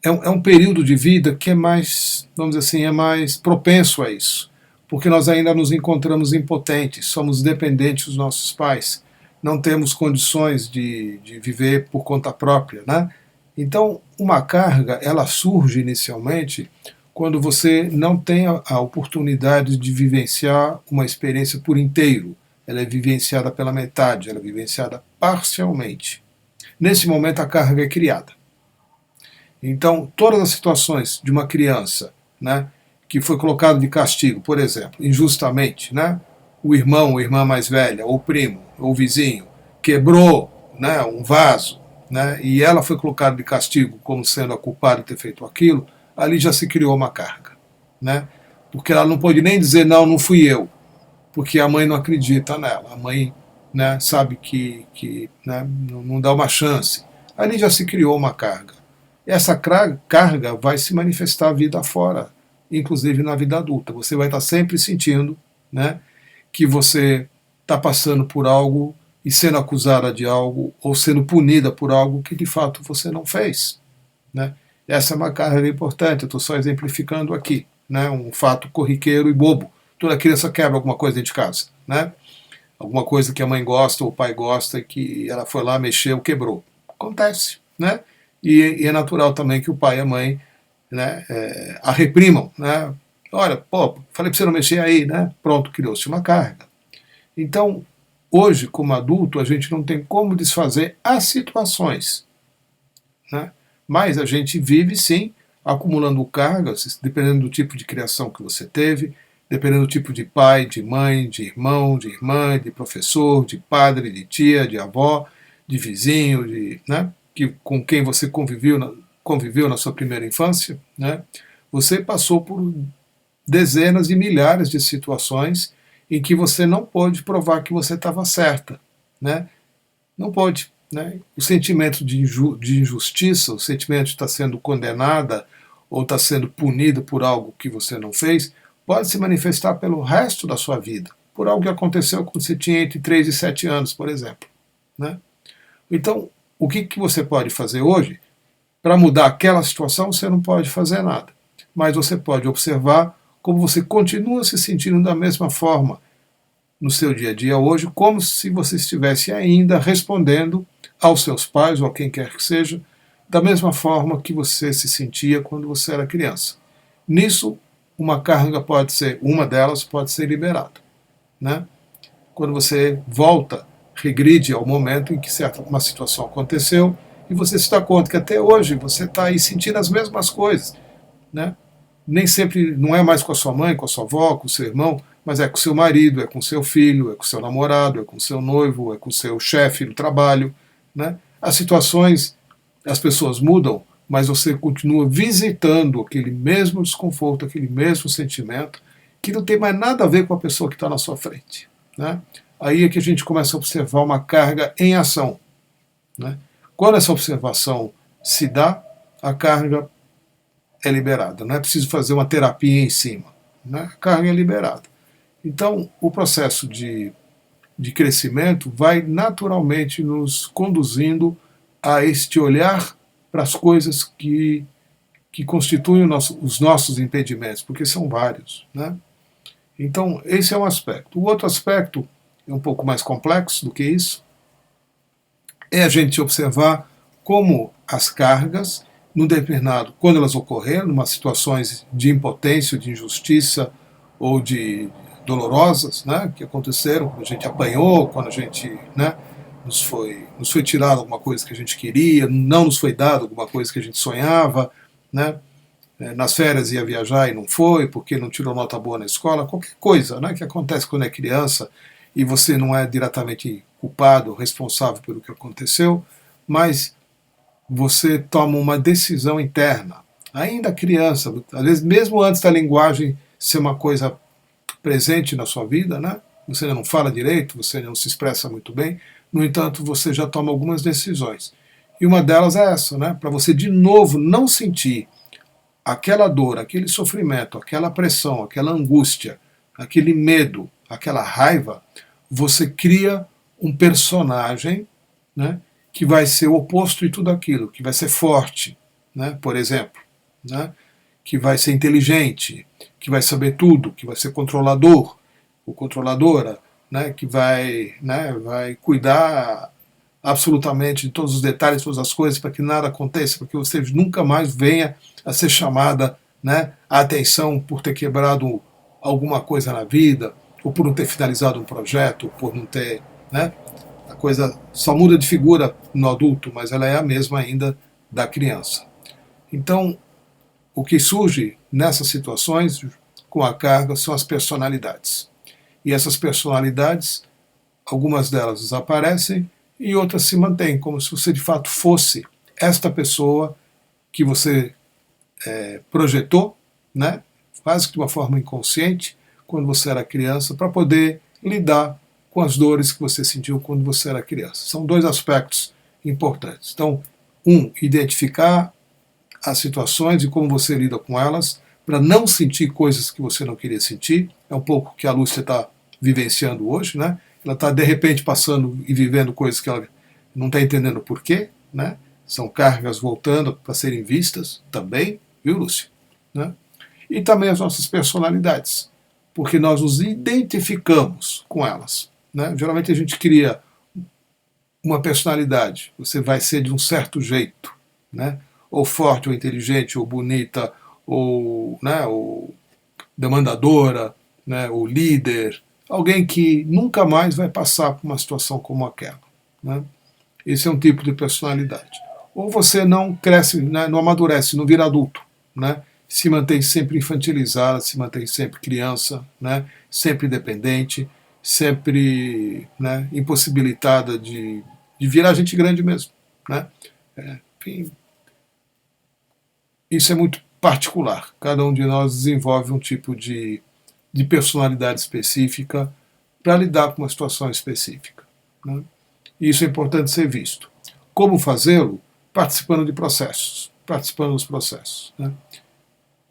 é um período de vida que é mais, vamos dizer assim, é mais propenso a isso, porque nós ainda nos encontramos impotentes, somos dependentes dos nossos pais, não temos condições de viver por conta própria, né? Então, uma carga, ela surge inicialmente quando você não tem a oportunidade de vivenciar uma experiência por inteiro. Ela é vivenciada pela metade, ela é vivenciada parcialmente. Nesse momento, a carga é criada. Então, todas as situações de uma criança, né, que foi colocado de castigo, por exemplo, injustamente, né, o irmão ou irmã mais velha, ou primo, ou vizinho, quebrou, né, um vaso, né, e ela foi colocada de castigo como sendo a culpada de ter feito aquilo, ali já se criou uma carga, né, porque ela não pode nem dizer não, não fui eu, porque a mãe não acredita nela, a mãe, né, sabe que né, não dá uma chance. Ali já se criou uma carga. Essa carga vai se manifestar a vida fora, inclusive na vida adulta. Você vai estar sempre sentindo, né, que você está passando por algo e sendo acusada de algo ou sendo punida por algo que de fato você não fez, né? Essa é uma carga importante, eu estou só exemplificando aqui, né, um fato corriqueiro e bobo. Toda criança quebra alguma coisa dentro de casa, né? Alguma coisa que a mãe gosta ou o pai gosta que ela foi lá, mexeu, quebrou. Acontece, né? E é natural também que o pai e a mãe, né, a reprimam, né? Olha, pô, falei para você não mexer aí, né? Pronto, criou-se uma carga. Então, hoje, como adulto, a gente não tem como desfazer as situações, né? Mas a gente vive, sim, acumulando cargas, dependendo do tipo de criação que você teve, dependendo do tipo de pai, de mãe, de irmão, de irmã, de professor, de padre, de tia, de avó, de vizinho, né, com quem você conviveu na sua primeira infância, né? Você passou por dezenas e milhares de situações em que você não pôde provar que você estava certa, né? Não pode. Né? O sentimento de injustiça, o sentimento de estar sendo condenada ou estar sendo punida por algo que você não fez, pode se manifestar pelo resto da sua vida, por algo que aconteceu quando você tinha entre 3 e 7 anos, por exemplo. Né? Então, o que você pode fazer hoje? Para mudar aquela situação, você não pode fazer nada. Mas você pode observar como você continua se sentindo da mesma forma no seu dia a dia hoje, como se você estivesse ainda respondendo aos seus pais ou a quem quer que seja, da mesma forma que você se sentia quando você era criança. Nisso, uma carga uma delas pode ser liberada. Né? Quando você volta, regride ao momento em que uma situação aconteceu e você se dá conta que até hoje você está aí sentindo as mesmas coisas. Né? Nem sempre, não é mais com a sua mãe, com a sua avó, com o seu irmão, mas é com o seu marido, é com o seu filho, é com o seu namorado, é com o seu noivo, é com o seu chefe no trabalho. Né? As situações, as pessoas mudam, mas você continua visitando aquele mesmo desconforto, aquele mesmo sentimento, que não tem mais nada a ver com a pessoa que está na sua frente. Né? Aí é que a gente começa a observar uma carga em ação. Né? Quando essa observação se dá, a carga é liberada. Não é preciso fazer uma terapia em cima. Né? A carga é liberada. Então, o processo de crescimento vai naturalmente nos conduzindo a este olhar para as coisas que constituem os nossos impedimentos, porque são vários. Né? Então, esse é um aspecto. O outro aspecto é um pouco mais complexo do que isso, é a gente observar como as cargas, num determinado, quando elas ocorreram, em situações de impotência, de injustiça ou de dolorosas, né, que aconteceram, quando a gente apanhou, quando a gente, né, nos foi tirado alguma coisa que a gente queria, não nos foi dado alguma coisa que a gente sonhava, né, nas férias ia viajar e não foi, porque não tirou nota boa na escola, qualquer coisa, né, que acontece quando é criança e você não é diretamente culpado, responsável pelo que aconteceu, mas você toma uma decisão interna, ainda criança, às vezes mesmo antes da linguagem ser uma coisa presente na sua vida, né? Você não fala direito, você não se expressa muito bem, no entanto, você já toma algumas decisões. E uma delas é essa, né? Para você de novo não sentir aquela dor, aquele sofrimento, aquela pressão, aquela angústia, aquele medo, aquela raiva, você cria um personagem, né, que vai ser o oposto de tudo aquilo, que vai ser forte, né, por exemplo, né, que vai ser inteligente, que vai saber tudo, que vai ser controlador, ou controladora, né, que vai, né, vai cuidar absolutamente de todos os detalhes, todas as coisas, para que nada aconteça, para que você nunca mais venha a ser chamada, né, a atenção por ter quebrado alguma coisa na vida, ou por não ter finalizado um projeto, ou por não ter, né, a coisa só muda de figura no adulto, mas ela é a mesma ainda da criança. Então, o que surge nessas situações com a carga são as personalidades. E essas personalidades, algumas delas desaparecem e outras se mantêm, como se você de fato fosse esta pessoa que você projetou, né, quase que de uma forma inconsciente, quando você era criança, para poder lidar com as dores que você sentiu quando você era criança. São dois aspectos importantes. Então, identificar as situações e como você lida com elas, para não sentir coisas que você não queria sentir. É um pouco o que a Lúcia está vivenciando hoje, né? Ela está de repente passando e vivendo coisas que ela não está entendendo por quê, né? São cargas voltando para serem vistas também, viu, Lúcia? Né? E também as nossas personalidades, porque nós nos identificamos com elas, né? Geralmente a gente cria uma personalidade, você vai ser de um certo jeito, né? Ou forte, ou inteligente, ou bonita, ou, né, ou demandadora, né, ou líder, alguém que nunca mais vai passar por uma situação como aquela. Né? Esse é um tipo de personalidade. Ou você não cresce, né, não amadurece, não vira adulto, né? Se mantém sempre infantilizada, se mantém sempre criança, né? Sempre dependente, sempre, né, impossibilitada de virar gente grande mesmo. Né? Enfim, isso é muito particular. Cada um de nós desenvolve um tipo de personalidade específica para lidar com uma situação específica. Né? E isso é importante ser visto. Como fazê-lo? Participando de processos, participando dos processos. Né?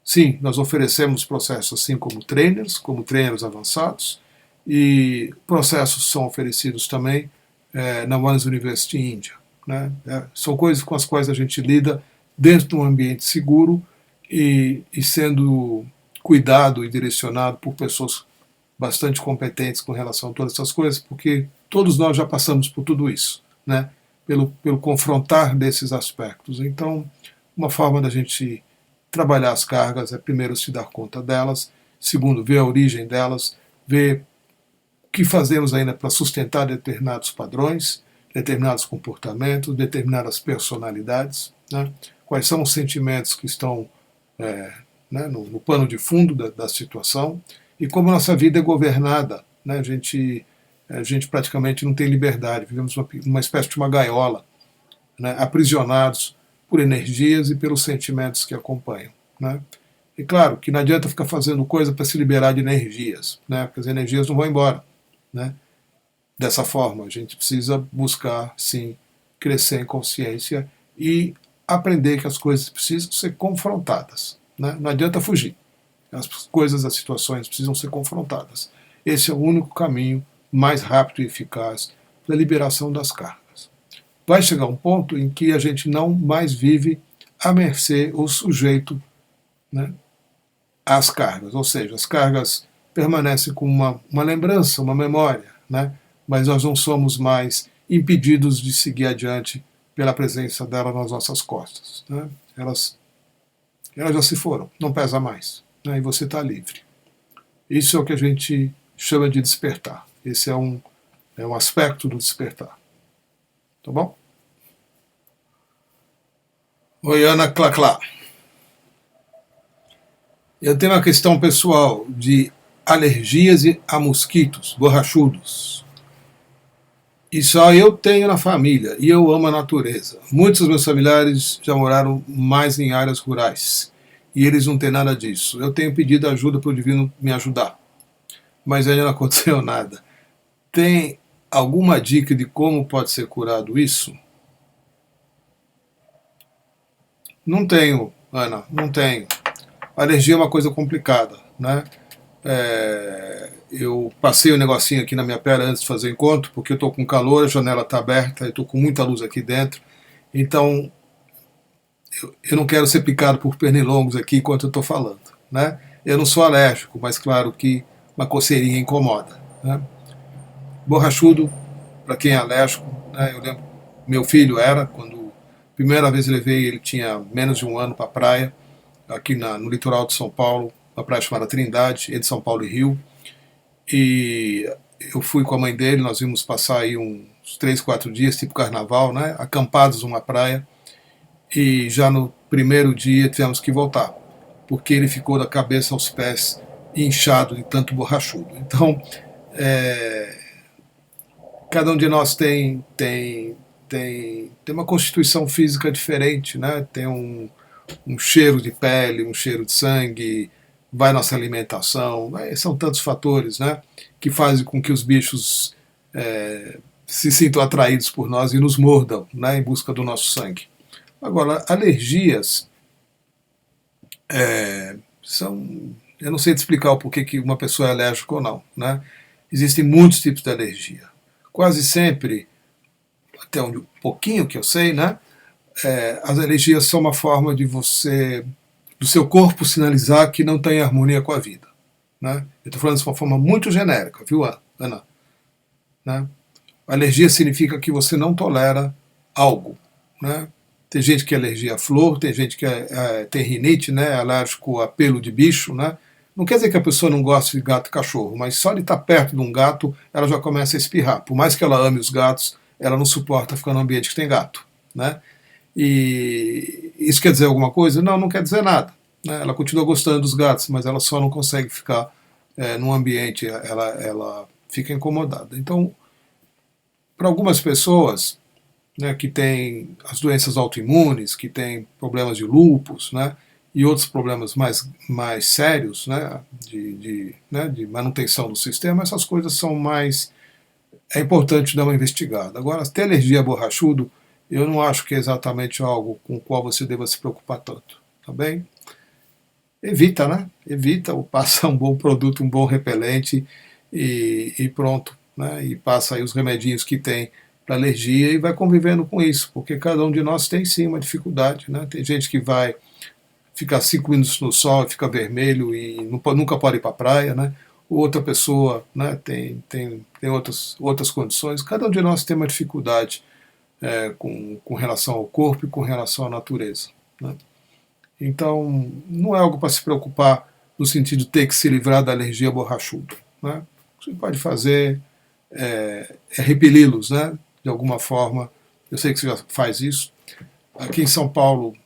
Sim, nós oferecemos processos assim como trainers avançados, e processos são oferecidos também na One's University India. Né? São coisas com as quais a gente lida dentro de um ambiente seguro e sendo cuidado e direcionado por pessoas bastante competentes com relação a todas essas coisas, porque todos nós já passamos por tudo isso, né? Pelo confrontar desses aspectos. Então, uma forma da gente trabalhar as cargas é, primeiro, se dar conta delas, segundo, ver a origem delas, ver o que fazemos ainda para sustentar determinados padrões, determinados comportamentos, determinadas personalidades, né? Quais são os sentimentos que estão né, no pano de fundo da situação, e como nossa vida é governada. Né? A gente praticamente não tem liberdade, vivemos uma espécie de uma gaiola, né, aprisionados por energias e pelos sentimentos que acompanham. Né? E claro que não adianta ficar fazendo coisa para se liberar de energias, né, porque as energias não vão embora. Né? Dessa forma, a gente precisa buscar, sim, crescer em consciência e aprender que as coisas precisam ser confrontadas. Né? Não adianta fugir. As coisas, as situações precisam ser confrontadas. Esse é o único caminho mais rápido e eficaz para a liberação das cargas. Vai chegar um ponto em que a gente não mais vive à mercê ou sujeito, né, às cargas. Ou seja, as cargas permanecem como uma lembrança, uma memória, né, mas nós não somos mais impedidos de seguir adiante pela presença dela nas nossas costas. Né? Elas já se foram, não pesa mais, né, e você está livre. Isso é o que a gente chama de despertar. Esse é um aspecto do despertar. Tá bom? Oi, Ana Clá. Eu tenho uma questão pessoal de alergias a mosquitos borrachudos. E só eu tenho na família, e eu amo a natureza. Muitos dos meus familiares já moraram mais em áreas rurais, e eles não têm nada disso. Eu tenho pedido ajuda para o Divino me ajudar, mas ainda não aconteceu nada. Tem alguma dica de como pode ser curado isso? Não tenho, Ana, não tenho. A alergia é uma coisa complicada, né? Eu passei um negocinho aqui na minha pele antes de fazer o encontro, porque eu estou com calor, a janela está aberta, eu estou com muita luz aqui dentro. Então, eu não quero ser picado por pernilongos aqui enquanto eu estou falando, né? Eu não sou alérgico, mas claro que uma coceirinha incomoda, né? Borrachudo, para quem é alérgico, né? Eu lembro, meu filho era, quando primeira vez eu levei, ele tinha menos de um ano para a praia, aqui no litoral de São Paulo, uma praia chamada Trindade, entre São Paulo e Rio, e eu fui com a mãe dele, nós vimos passar aí uns 3, 4 dias, tipo carnaval, né? Acampados numa praia, e já no primeiro dia tivemos que voltar, porque ele ficou da cabeça aos pés inchado de tanto borrachudo. Então, é, cada um de nós tem uma constituição física diferente, né? Tem um cheiro de pele, um cheiro de sangue, vai nossa alimentação, são tantos fatores, né? Que fazem com que os bichos se sintam atraídos por nós e nos mordam, né? Em busca do nosso sangue. Agora, alergias são. Eu não sei te explicar o porquê que uma pessoa é alérgica ou não, né? Existem muitos tipos de alergia. Quase sempre, até um pouquinho que eu sei, né? As alergias são uma forma de do seu corpo sinalizar que não está em harmonia com a vida, né? Eu estou falando de uma forma muito genérica, viu, Ana? Né? Alergia significa que você não tolera algo, né? Tem gente que é alergia à flor, tem gente que tem rinite, né? É alérgico a pelo de bicho, né? Não quer dizer que a pessoa não gosta de gato e cachorro, mas só de estar perto de um gato, ela já começa a espirrar. Por mais que ela ame os gatos, ela não suporta ficar num ambiente que tem gato, né? E isso quer dizer alguma coisa? Não, não quer dizer nada, né? Ela continua gostando dos gatos, mas ela só não consegue ficar num ambiente, ela fica incomodada. Então, para algumas pessoas, né, que têm as doenças autoimunes, que têm problemas de lúpus, né, e outros problemas mais sérios, né, de manutenção do sistema, essas coisas são mais. É importante dar uma investigada. Agora, ter alergia a borrachudo, eu não acho que é exatamente algo com o qual você deva se preocupar tanto, tá bem? Evita, né? Evita, ou passa um bom produto, um bom repelente e pronto, né? E passa aí os remedinhos que tem para alergia e vai convivendo com isso, porque cada um de nós tem sim uma dificuldade, né? Tem gente que vai ficar 5 minutos no sol, fica vermelho e nunca pode ir para a praia, né? Outra pessoa, né, tem outras condições. Cada um de nós tem uma dificuldade com relação ao corpo e com relação à natureza, né? Então, não é algo para se preocupar no sentido de ter que se livrar da alergia borrachudo, né? O que você pode fazer é repeli-los, né? De alguma forma. Eu sei que você já faz isso. Aqui em São Paulo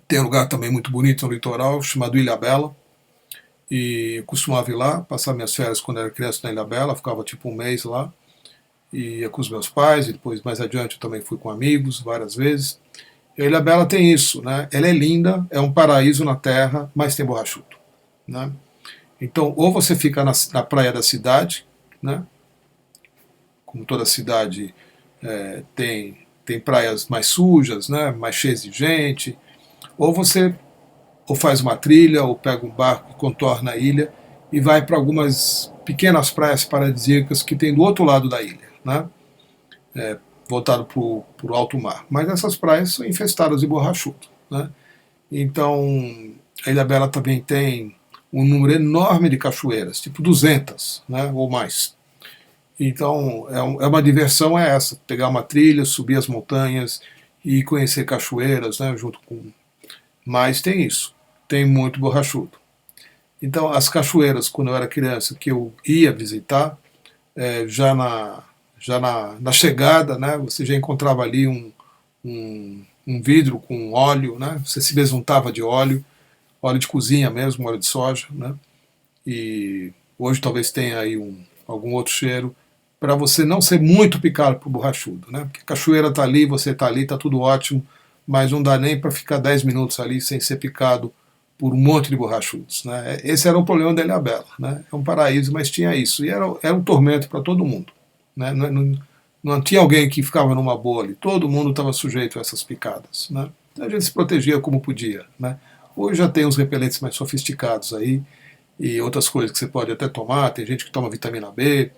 tem um lugar também muito bonito no litoral, chamado Ilhabela. E eu costumava ir lá, passar minhas férias quando era criança na Ilhabela, ficava tipo um mês lá. E ia com os meus pais, e depois mais adiante eu também fui com amigos várias vezes. E a Ilhabela tem isso, né? Ela é linda, é um paraíso na terra, mas tem borrachudo, né? Então, ou você fica na praia da cidade, né? Como toda cidade tem praias mais sujas, né? Mais cheias de gente, ou você ou faz uma trilha, ou pega um barco e contorna a ilha e vai para algumas pequenas praias paradisíacas que tem do outro lado da ilha, né? Voltado para o alto mar. Mas essas praias são infestadas de borrachudo, né? Então, a Ilha Bela também tem um número enorme de cachoeiras, tipo 200, né, ou mais. Então, uma diversão essa, pegar uma trilha, subir as montanhas e conhecer cachoeiras, né, junto com... Mas tem isso, tem muito borrachudo. Então, as cachoeiras, quando eu era criança, que eu ia visitar, já na chegada, né, você já encontrava ali um vidro com óleo, né, você se besuntava de óleo de cozinha mesmo, óleo de soja, né, e hoje talvez tenha aí algum outro cheiro, para você não ser muito picado por borrachudo, né, porque a cachoeira está ali, você está ali, está tudo ótimo, mas não dá nem para ficar 10 minutos ali sem ser picado por um monte de borrachudos, né. Esse era o problema da Ilhabela, né, é um paraíso, mas tinha isso, e era um tormento para todo mundo, né, não tinha alguém que ficava numa boa ali, todo mundo estava sujeito a essas picadas, né. A gente se protegia como podia, né. Hoje já tem uns repelentes mais sofisticados aí, e outras coisas que você pode até tomar, tem gente que toma vitamina B,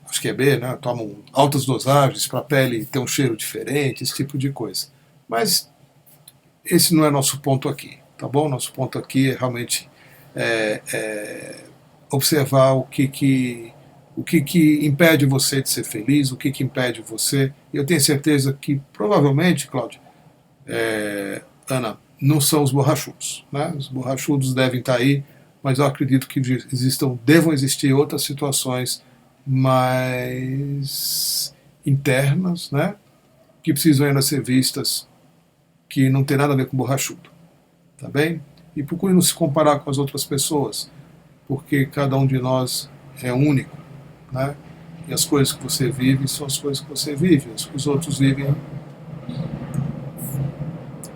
acho que é B, né, tomam altas dosagens para a pele ter um cheiro diferente, esse tipo de coisa. Mas esse não é nosso ponto aqui, tá bom? Nosso ponto aqui é realmente observar o que impede você de ser feliz, o que impede você. Eu tenho certeza que, provavelmente, Cláudio, Ana, não são os borrachudos. Né? Os borrachudos devem estar aí, mas eu acredito que devam existir outras situações mais internas, né? Que precisam ainda ser vistas, que não tem nada a ver com borrachudo. Tá bem? E procure não se comparar com as outras pessoas, porque cada um de nós é único, né? E as coisas que você vive são as coisas que você vive, as que os outros vivem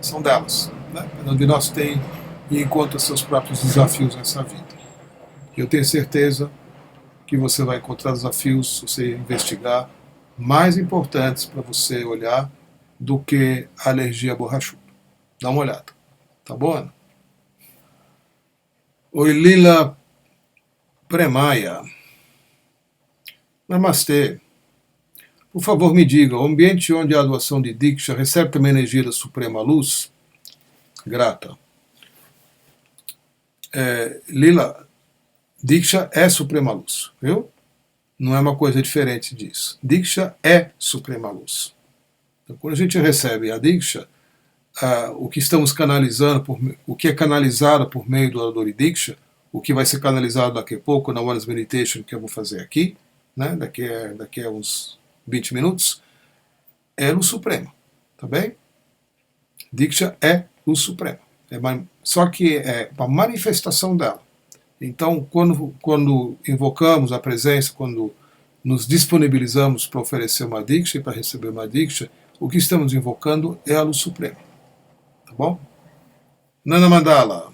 são delas, né? Cada um de nós tem e encontra seus próprios desafios nessa vida. Eu tenho certeza que você vai encontrar desafios, se você investigar, mais importantes para você olhar do que a alergia borrachuda. Dá uma olhada, tá bom, Ana? Oi, Lila Premaia. Namastê. Por favor, me diga, o ambiente onde a doação de Diksha recebe também energia da Suprema Luz? Grata. Lila, Diksha é Suprema Luz, viu? Não é uma coisa diferente disso. Diksha é Suprema Luz. Então, quando a gente recebe a Diksha, o que estamos canalizando, o que é canalizado por meio do Adori Diksha, o que vai ser canalizado daqui a pouco na Oneness Meditation que eu vou fazer aqui, né, daqui a uns 20 minutos, é Luz Suprema, tá bem? Diksha é Luz Suprema. Só que é uma manifestação dela. Então, quando invocamos a presença, quando nos disponibilizamos para oferecer uma Diksha e para receber uma Diksha, o que estamos invocando é a Luz Suprema. Tá bom? Nana Mandala,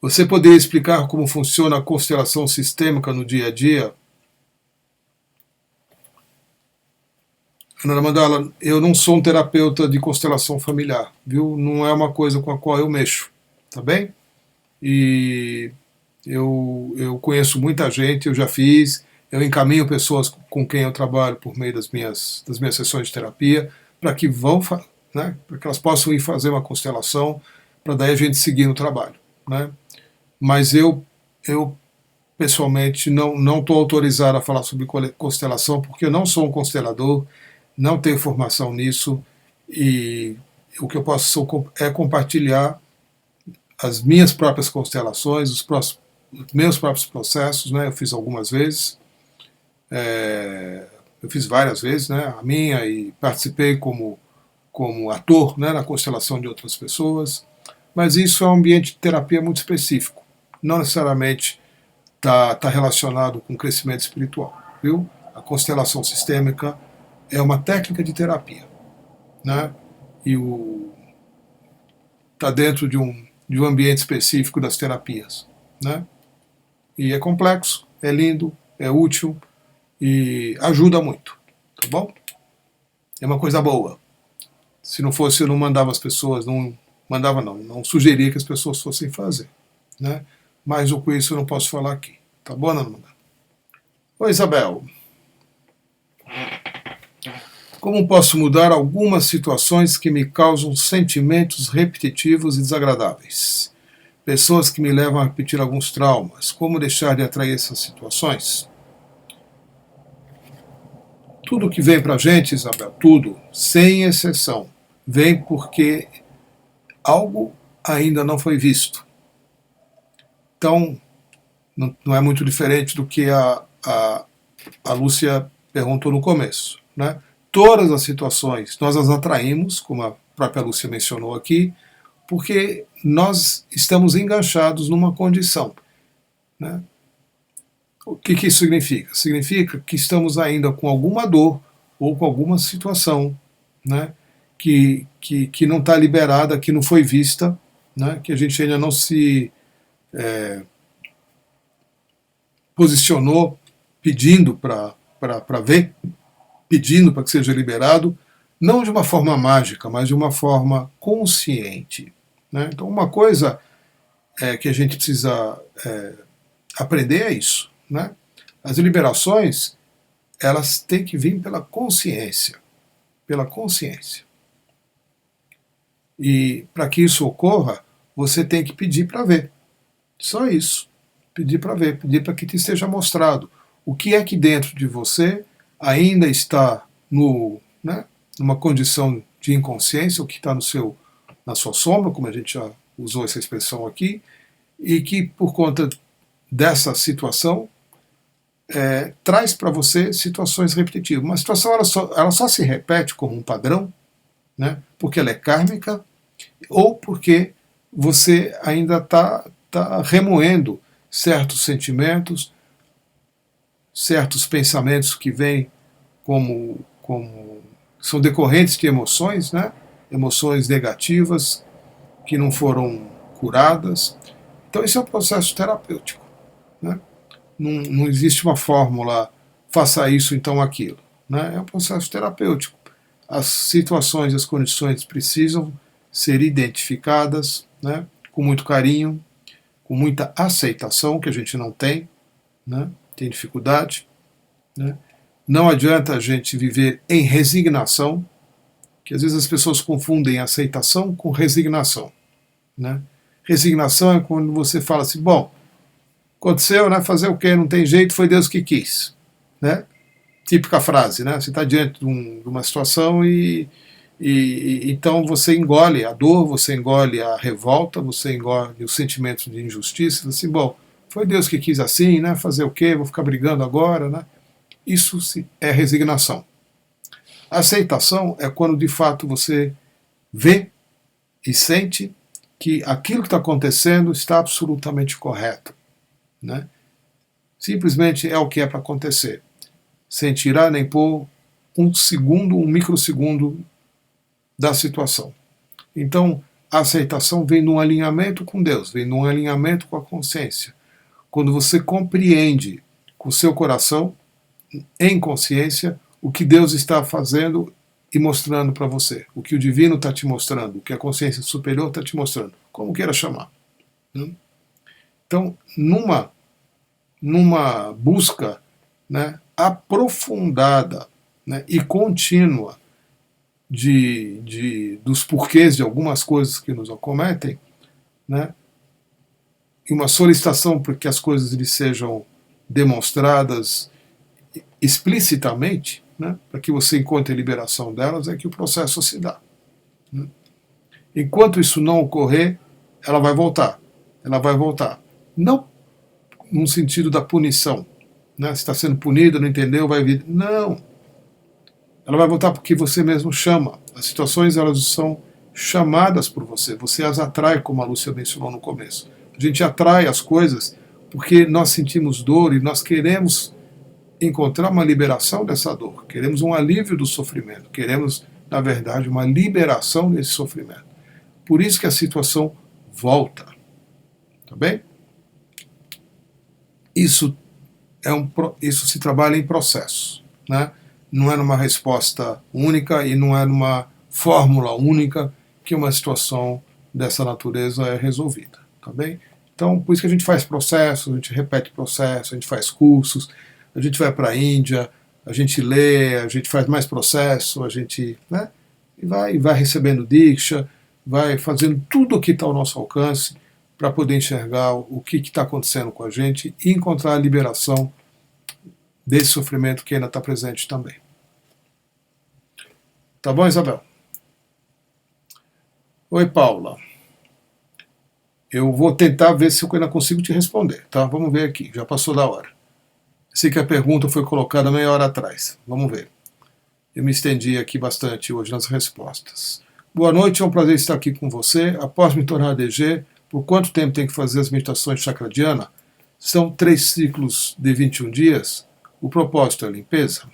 você poderia explicar como funciona a constelação sistêmica no dia a dia? Nana Mandala, eu não sou um terapeuta de constelação familiar, viu? Não é uma coisa com a qual eu mexo, tá bem? E eu conheço muita gente, eu já fiz, eu encaminho pessoas com quem eu trabalho por meio das minhas sessões de terapia, para que né, para que elas possam ir fazer uma constelação, para daí a gente seguir no trabalho, né? Mas eu pessoalmente não estou autorizado a falar sobre constelação, porque eu não sou um constelador, não tenho formação nisso, e o que eu posso é compartilhar as minhas próprias constelações, os meus próprios processos, né? Eu fiz algumas vezes, eu fiz várias vezes, né? A minha, e participei como ator, né? Na constelação de outras pessoas, mas isso é um ambiente de terapia muito específico, não necessariamente está relacionado com crescimento espiritual, viu? A constelação sistêmica é uma técnica de terapia, né? E está dentro de um ambiente específico das terapias, né? E é complexo, é lindo, é útil e ajuda muito, tá bom? É uma coisa boa. Se não fosse, eu não mandava as pessoas, não sugeria que as pessoas fossem fazer, né? Mas com isso eu não posso falar aqui, tá bom, Ana? Oi, Isabel. Como posso mudar algumas situações que me causam sentimentos repetitivos e desagradáveis? Pessoas que me levam a repetir alguns traumas. Como deixar de atrair essas situações? Tudo que vem pra gente, Isabel, tudo, sem exceção, vem porque algo ainda não foi visto. Então, não é muito diferente do que a Lúcia perguntou no começo, né? Todas as situações nós as atraímos, como a própria Lúcia mencionou aqui, porque nós estamos enganchados numa condição, né? O que isso significa? Significa que estamos ainda com alguma dor ou com alguma situação, né? que não está liberada, que não foi vista, né? Que a gente ainda não se posicionou pedindo para ver, pedindo para que seja liberado, não de uma forma mágica, mas de uma forma consciente, né? Então, uma coisa que a gente precisa aprender é isso, né? As liberações, elas têm que vir pela consciência, pela consciência. E para que isso ocorra, você tem que pedir para ver. Só isso. Pedir para ver, pedir para que te seja mostrado o que é que dentro de você ainda está numa condição de inconsciência, o que está na sua sombra, como a gente já usou essa expressão aqui, e que por conta dessa situação traz para você situações repetitivas. Uma situação ela só se repete como um padrão, porque ela é kármica, ou porque você ainda está remoendo certos sentimentos, certos pensamentos que vêm como são decorrentes de emoções, emoções negativas que não foram curadas. Então esse é um processo terapêutico. Não existe uma fórmula, faça isso, então aquilo. É um processo terapêutico. As situações, as condições precisam ser identificadas com muito carinho, com muita aceitação, que a gente não tem, tem dificuldade. Não adianta a gente viver em resignação, que às vezes as pessoas confundem aceitação com resignação. Resignação é quando você fala assim, bom, aconteceu, fazer o quê? Não tem jeito, foi Deus que quis. Típica frase, você está diante de uma situação e então você engole a dor, você engole a revolta, você engole os sentimentos de injustiça, assim, bom, foi Deus que quis assim, fazer o quê? Vou ficar brigando agora, Isso é resignação. Aceitação é quando de fato você vê e sente que aquilo que está acontecendo está absolutamente correto. Simplesmente é o que é para acontecer, sem tirar nem pôr um segundo, um microsegundo da situação. Então, a aceitação vem num alinhamento com Deus, vem num alinhamento com a consciência. Quando você compreende com o seu coração, em consciência, o que Deus está fazendo e mostrando para você, o que o divino está te mostrando, o que a consciência superior está te mostrando, como queira chamar. Então, numa busca aprofundada e contínua dos porquês de algumas coisas que nos acometem, e uma solicitação para que as coisas lhe sejam demonstradas explicitamente, para que você encontre a liberação delas, é que o processo se dá. Enquanto isso não ocorrer, ela vai voltar. Ela vai voltar. Não no sentido da punição. Você está sendo punido, não entendeu, vai vir. Não. Ela vai voltar porque você mesmo chama. As situações elas são chamadas por você. Você as atrai, como a Lúcia mencionou no começo. A gente atrai as coisas porque nós sentimos dor e nós queremos encontrar uma liberação dessa dor. Queremos um alívio do sofrimento. Queremos, na verdade, uma liberação desse sofrimento. Por isso que a situação volta. Tá bem? Isso se trabalha em processo. Não é numa resposta única e não é numa fórmula única que uma situação dessa natureza é resolvida. Tá bem? Então, por isso que a gente faz processo, a gente repete processo, a gente faz cursos, a gente vai para a Índia, a gente lê, a gente faz mais processo, a gente e vai recebendo Diksha, vai fazendo tudo o que está ao nosso alcance para poder enxergar o que está acontecendo com a gente e encontrar a liberação desse sofrimento que ainda está presente também. Tá bom, Isabel? Oi, Paula. Eu vou tentar ver se eu ainda consigo te responder, tá? Vamos ver aqui, já passou da hora. Sei que a pergunta foi colocada meia hora atrás. Vamos ver. Eu me estendi aqui bastante hoje nas respostas. Boa noite, é um prazer estar aqui com você. Após me tornar DG, por quanto tempo tem que fazer as meditações de chakra dhyana? São 3 ciclos de 21 dias. O propósito é a limpeza?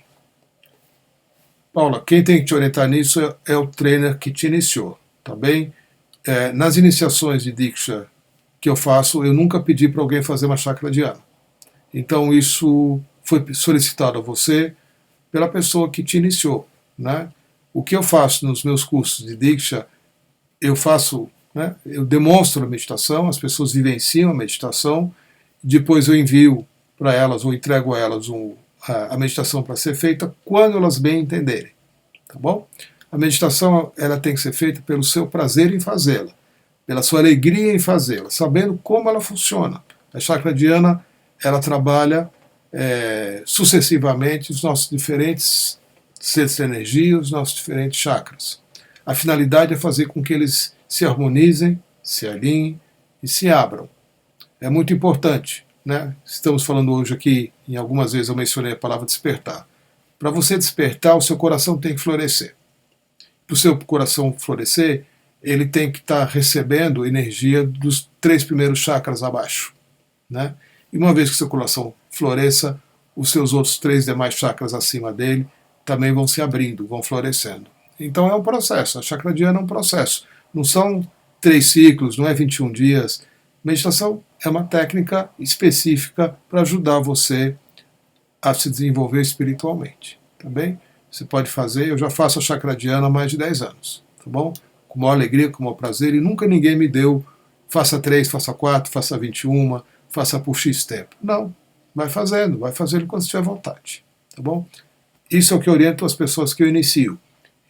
Paula, quem tem que te orientar nisso é o trainer que te iniciou, tá bem? Nas iniciações de Diksha que eu faço, eu nunca pedi para alguém fazer uma chakra dhyana. Então isso foi solicitado a você pela pessoa que te iniciou. O que eu faço nos meus cursos de Diksha, eu demonstro a meditação, as pessoas vivenciam a meditação, depois eu envio para elas ou entrego a elas a meditação para ser feita quando elas bem entenderem. Tá bom? A meditação ela tem que ser feita pelo seu prazer em fazê-la, pela sua alegria em fazê-la, sabendo como ela funciona. A chakra dhyana ela trabalha sucessivamente os nossos diferentes centros de energia, os nossos diferentes chakras. A finalidade é fazer com que eles se harmonizem, se alinhem e se abram. É muito importante, né? Estamos falando hoje aqui, em algumas vezes eu mencionei a palavra despertar. Para você despertar, o seu coração tem que florescer. Para o seu coração florescer, ele tem que estar recebendo energia dos 3 primeiros chakras abaixo, né? E uma vez que seu coração floresça, os seus outros 3 demais chakras acima dele também vão se abrindo, vão florescendo. Então é um processo, a chakra dhyana é um processo. Não são 3 ciclos, não é 21 dias. Meditação é uma técnica específica para ajudar você a se desenvolver espiritualmente, tá bem? Você pode fazer, eu já faço a chakra dhyana há mais de 10 anos, tá bom? Com maior alegria, com maior prazer, e nunca ninguém me deu, faça 3, faça 4, faça 21, faça por X tempo. Não, vai fazendo quando estiver à vontade, tá bom? Isso é o que oriento as pessoas que eu inicio.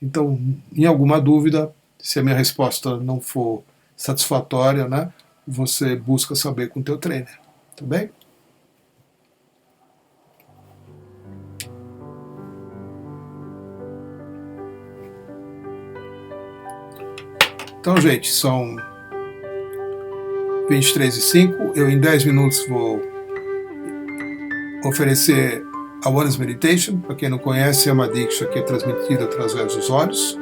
Então, em alguma dúvida, se a minha resposta não for satisfatória, né, você busca saber com o teu trainer, tá bem? Então, gente, são 23h05, eu em 10 minutos vou oferecer a Oneness Meditation. Para quem não conhece, é uma diksha que é transmitida através dos olhos,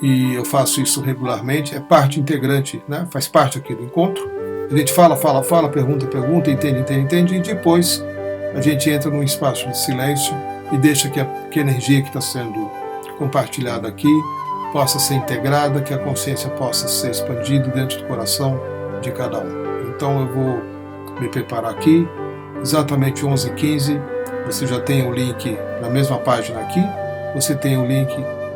e eu faço isso regularmente, é parte integrante, né? Faz parte aqui do encontro. A gente fala, pergunta, entende, e depois a gente entra num espaço de silêncio e deixa que a energia que está sendo compartilhada aqui possa ser integrada, que a consciência possa ser expandida dentro do coração de cada um. Então eu vou me preparar aqui, exatamente 11h15, você já tem o link na mesma página aqui, você tem o link,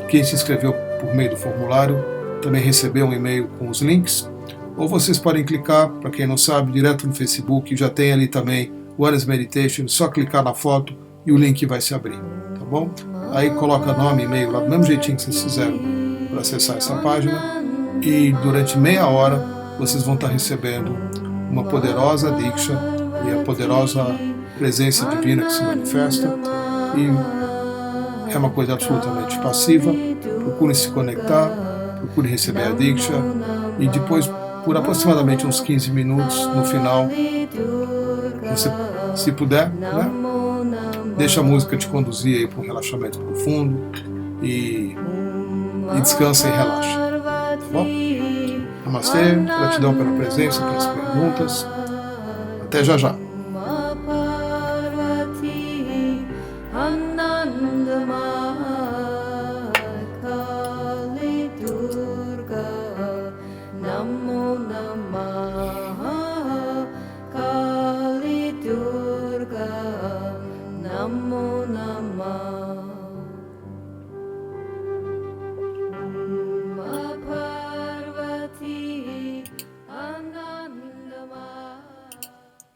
quem se inscreveu por meio do formulário também recebeu um e-mail com os links, ou vocês podem clicar, para quem não sabe, direto no Facebook, já tem ali também o Oneness Meditation, só clicar na foto e o link vai se abrir, tá bom? Aí coloca nome, e-mail lá do mesmo jeitinho que vocês fizeram para acessar essa página, e durante meia hora vocês vão estar recebendo uma poderosa diksha e a poderosa presença divina que se manifesta, e é uma coisa absolutamente passiva. Procure se conectar, procure receber a diksha, e depois, por aproximadamente uns 15 minutos, no final, você, se puder, né, deixa a música te conduzir aí para um relaxamento profundo, e descansa e relaxa, tá bom? Namastê, gratidão pela presença, pelas perguntas. Até já já. Parvati Anandama